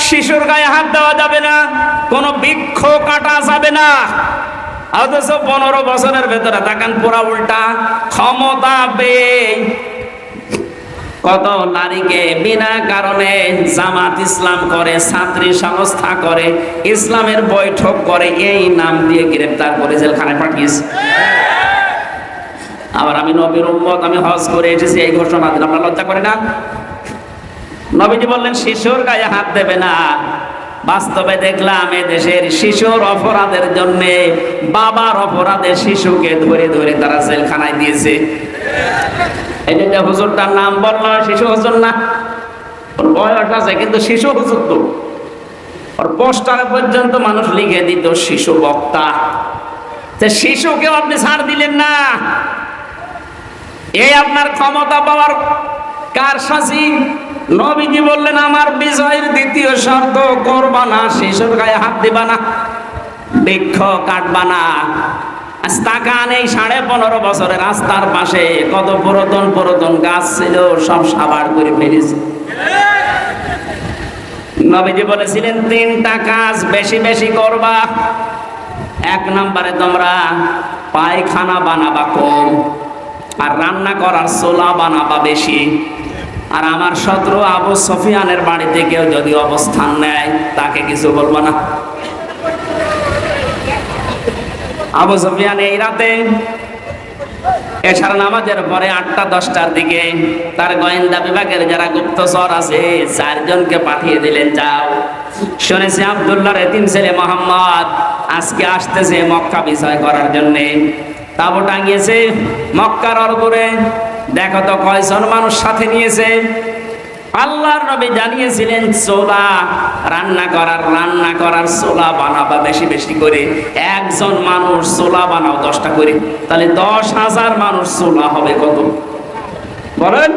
শিশুর গায়ে হাত দেওয়া যাবে না, কোনো বৃক্ষ কাটা যাবে না। অথচ 15 বছরের ভেতরে তাকান পুরা উল্টা। ক্ষমতা পেয়ে কত নারীকে বিনা কারণে জামাত ইসলাম করে, ছাত্রী সংস্থা করে, ইসলামের বৈঠক করে, এই নাম দিয়ে গ্রেফতার করে জেলখানায় পাঠিয়েছে। আবার আমি নবীর উম্মত, আমি হজ করে এসেছি, এই ঘোষণা দিন, আপনার লজ্জা করে না? নবীজি বললেন শিশুর গায়ে হাত দেবে না। বাস্তবে দেখলাম এ দেশের শিশুর অপরাধের জন্য বাবার অপরাধে শিশুকে ধরে ধরে তারা জেলখানায় দিয়েছে। এই যে হুজুরটার নাম বললাম, শিশু হুজুর না, ওর বয়স আছে কিন্তু শিশু হুজুর তো। ওর পোস্টারে পর্যন্ত মানুষ লিখে দিত শিশু বক্তা। শিশুকেও আপনি ছাড় দিলেন না। এই আপনার ক্ষমতা পাওয়ার কারসাজি। নবীজি বললেন আমার বিজয়ের দ্বিতীয় শর্ত, করবা না শিশুর গায়ে হাত দিবা না, বৃক্ষ কাটবা না। আজ তাকান, এই 15.5 বছরের রাস্তার পাশে কত পুরাতন পুরাতন গাছ ছিল, সব সাবাড় করে ফেলেছে। নবীজি বলেছিলেন 3টা কাজ বেশি বেশি করবা। 1 নম্বরে তোমরা পায়খানা বানাবা কম, আর রান্না করার চুলা বানাবা বেশি। আর আমার শত্রু আবু সুফিয়ানের বাড়িতে কেউ যদি অবস্থান নেয়, তাকে কিছু বলবো না। আবু সুফিয়ান এই রাতে এশার নামাজের পরে 8টা-10টার দিকে তার গোয়েন্দা বিভাগের যারা গুপ্তচর আছে 4 জনকে পাঠিয়ে দিলেন, যাও, শুনেছি আব্দুল্লাহর এতিম ছেলে মোহাম্মদ আজকে আসতেছে মক্কা বিজয় করার জন্য। তাবু টাঙিয়েছে মক্কার অরগুরে, দেখো তো কয়জন মানুষ সাথে নিয়েছে। আল্লাহর নবী জানিয়েছিলেন চোলা রান্না করার চোলা বানাবা বেশি বেশি করে। 1জন মানুষ চোলা বানাও 10টা করে, তাহলে 10,000 মানুষ চোলা হবে কত বলেন?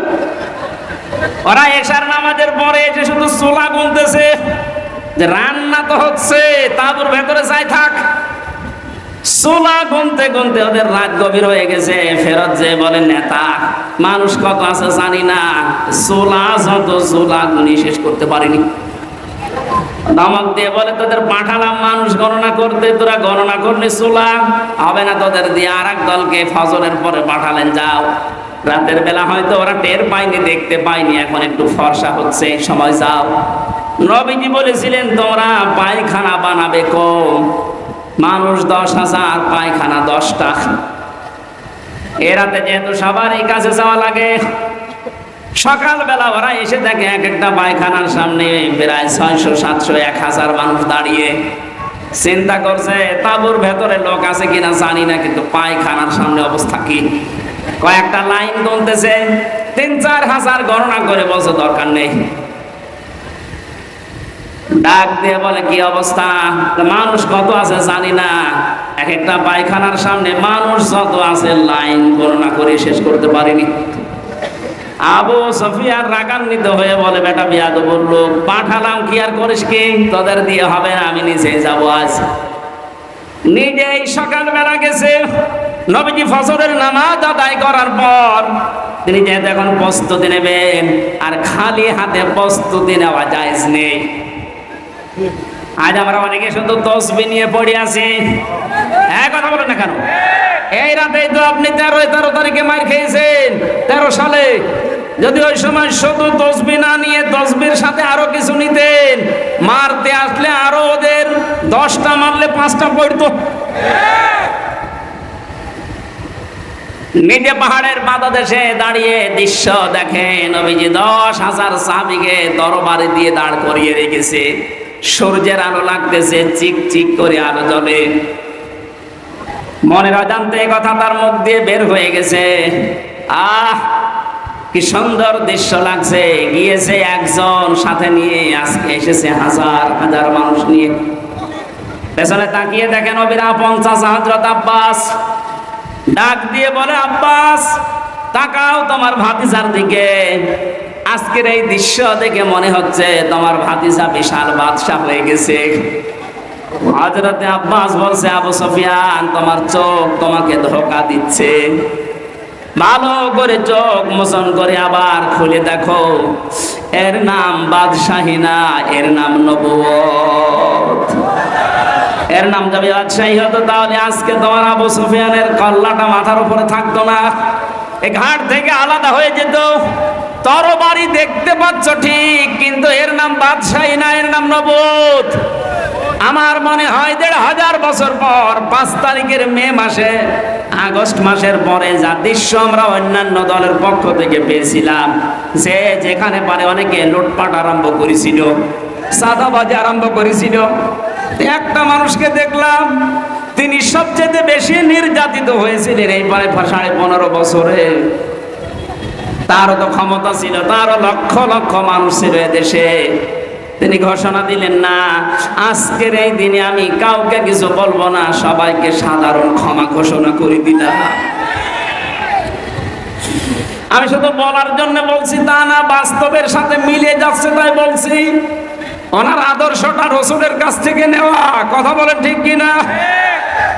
ওরা এশার নামাজের পরে এসে শুধু চোলা গুনতেছে, যে রান্না তো হচ্ছে, তাবুর ভেতরে যাই থাক। চোলা গুনতে গুনতে ওদের রাত গভীর হয়ে গেছে। ফেরত যে বলেন, নেতা মানুষ কত আছে জানি না, চোলা গুনি শেষ করতে পারিনি। ধমক দিয়ে বলে, তোদের পাঠালাম মানুষ গণনা করতে, তোরা গণনা করলে চোলা হবে না, তোদের দিয়ে আরেক দলকে ফজরের পরে পাঠালেন, যাও। রাতের বেলা হয়তো ওরা টের পায়নি, দেখতে পায়নি, এখন একটু ফর্সা হচ্ছে, এই সময় যাও। নবীজি বলেছিলেন তোমরা পায়খানা বানাবে কম, মানুষ 10,000, পায়খানা 10টা। এ রাতে যেহেতু সবার এই কাছে যাওয়া লাগে, সকালবেলা ওরা এসে দেখে এক একটা পায়খানার সামনে প্রায় 600-700-1000 মানুষ দাঁড়িয়ে। চিন্তা করছে তাঁবুর ভেতরে লোক আছে কিনা জানি না, কিন্তু পায়খানার সামনে অবস্থা কি। কয়েকটা লাইন গুনতেছে, 3-4 হাজার গণনা করে বলছে দরকার নেই। ডাক দিয়ে বলে, কি অবস্থা, মানুষ কত আছে জানি না, এক একটা পায়খানার সামনে মানুষ যত আছে লাইন গণনা করে শেষ করতে পারিনি। আবু সুফিয়ান রাগান্বিত হয়ে বলে, বেটা বিয়াদব লোক, পাঠালাম কি আর করিস কি, তোদের দিয়ে হবে না, আমি নিজেই যাবো। আজ নিজেই সকালবেলা গেছে। নবীজি ফজরের নামাজ আদায় করার পর তিনি যেহেতু এখন প্রস্তুতি নেবেন, আর খালি হাতে প্রস্তুতি নেওয়া জায়েজ নেই। আজ আমরা অনেকে শুধু তসবিহ নিয়ে পড়ে আছি। হ্যাঁ, কথা বলেন না কেন? এই রাতেই তো আপনি 13 তারিখে মার খেয়েছেন, 13 সালে। যদি ওই সময় শুধু তসবিহ না নিয়ে তসবির সাথে আরো কিছু নিতেন, মারতে আসলে আরো ওদের 10টা মারলে 5টা পড়তো। নিজে পাহাড়ের পাদদেশে দাঁড়িয়ে দৃশ্য দেখে নবীজি 10,000 সাহাবীকে তরবারি দিয়ে দাঁড় করিয়ে রেখেছে। সূর্যের আলো লাগতেছে, চিক চিক করে আলো জ্বলে। মনের অজান্তে কথা তার মুখ দিয়ে বের হয়ে গেছে, আহ কি সুন্দর দৃশ্য লাগছে। গিয়েছে একজন, সাথে নিয়ে আজকে এসেছে হাজার হাজার মানুষ নিয়ে। পেছনে তাকিয়ে দেখেন নবীর আপন চাচা হযরত আব্বাস ডাক দিয়ে বলে, আব্বাস তাকাও তোমার ভাতিজার দিকে। আজকের এই দৃশ্য দেখে মনে হচ্ছে তোমার ভাতিজা বিশাল বাদশা হয়ে গেছে। হযরতে আব্বাস বলছে, আবু সুফিয়ান তোমার চোখ তোমাকে ধোঁকা দিচ্ছে। ভালো করে চোখ মোচন করে আবার খুলে দেখো, এর নাম বাদশাহী না, এর নাম নবুয়ত। এর নাম যদি বাদশাহী হতো তাহলে আজকে তোমার আবু সুফিয়ানের কল্লাটা মাথার উপরে থাকতো না, এই ঘাট থেকে আলাদা হয়ে যেত। তরবারি দেখতে পাচ্ছ ঠিক, কিন্তু এর নাম বাদশাহী না, এর নাম নবুয়ত। আমার মনে হয় 1,500 বছর পর 5 তারিখের মে মাসে, আগস্ট মাসের পরে যা দৃশ্য আমরা অন্যান্য দলের পক্ষ থেকে পেয়েছিলাম, যে যেখানে পারে অনেকে লুটপাট আরম্ভ করেছিল, চাঁদাবাজি আরম্ভ করেছিল। একটা মানুষকে দেখলাম, তিনি সবচেয়ে বেশি নির্যাতিত হয়েছিলেন এই প্রায় 15.5 বছরে। তারও তো ক্ষমতা ছিল, তারও লক্ষ লক্ষ মানুষ ছিল এদেশে। তিনি ঘোষণা দিলেন, না আজকের এই দিনে আমি কাউকে কিছু বলবো না, সবাইকে সাধারণ ক্ষমা ঘোষণা করে দিলাম। আমি শুধু বলার জন্য বলছি তা না, বাস্তবের সাথে মিলে যাচ্ছে তাই বলছি। ওনার আদর্শটা রাসূলের কাছ থেকে নেওয়া, কথা বলেন ঠিক কিনা?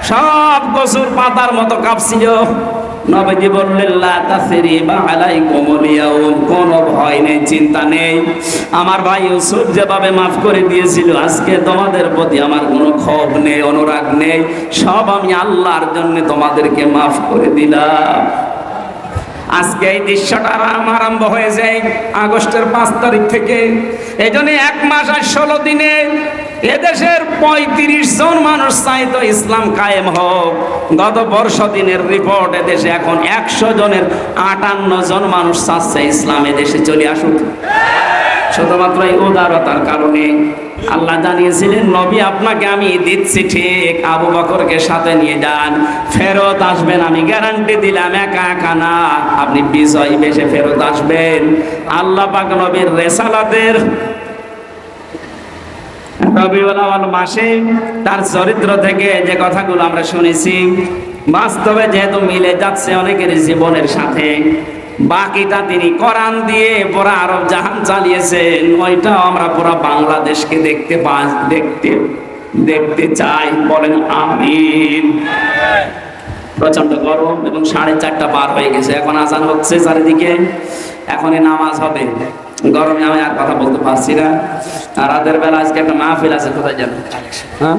সব কসুর পাতার মতো কাঁপছিল। নবীজি বললেন, লা তাসরিবা আলাইকুমুল ইয়াউম, কোনো ভয় নেই, চিন্তা নেই। আমার ভাই ইউসুফ যেভাবে মাফ করে দিয়েছিল, আজকে তোমাদের প্রতি আমার কোনো ক্ষোভ নেই, অনুরাগ নেই। সব আমি আল্লাহর জন্য তোমাদেরকে মাফ করে দিলাম। আজকে এই দৃশ্যটা আরম্ভ হয়ে যায় আগস্টের 5 তারিখ থেকে। এই জন্য 1 মাস আর 16 দিনে এদেশের 35 জন মানুষ চাইতো ইসলাম কায়েম হোক। গত বর্ষ দিনের রিপোর্ট, এদেশে এখন 100 জনের 58 জন মানুষ চাচ্ছে ইসলাম এদেশে চলে আসুক। শুধুমাত্র এই উদারতার কারণে আল্লাহ জানিয়েছিলেন, নবী আপনাকে আমি দিচ্ছি ঠিক, আবু বকরকে সাথে নিয়ে যান, ফেরত আসবেন, আমি গ্যারান্টি দিলাম, একা একা না, আপনি বিজয়ী বেশে ফেরত আসবেন। আল্লাহ পাক নবীর রিসালাতের রবিউল আউয়াল মাসে তার চরিত্র থেকে যে কথাগুলো আমরা শুনেছি, বাস্তবে যেহেতু মিলে যাচ্ছে অনেকের জীবনের সাথে, বাকিটা তিনি কোরআন দিয়ে পুরা আরব জাহান চালিয়েছেন, ওইটাও আমরা পুরা বাংলাদেশকে দেখতে চাই। বলেন আমিন। প্রচন্ড গরম এবং 4:30 পার হয়ে গেছে, এখন আজান হচ্ছে চারিদিকে, এখনই নামাজ হবে। গরমে আমি আর কথা বলতে পারছি না। আর রাতের বেলা আজকে একটা মাহফিল আছে, কোথায় যাবেন? হ্যাঁ।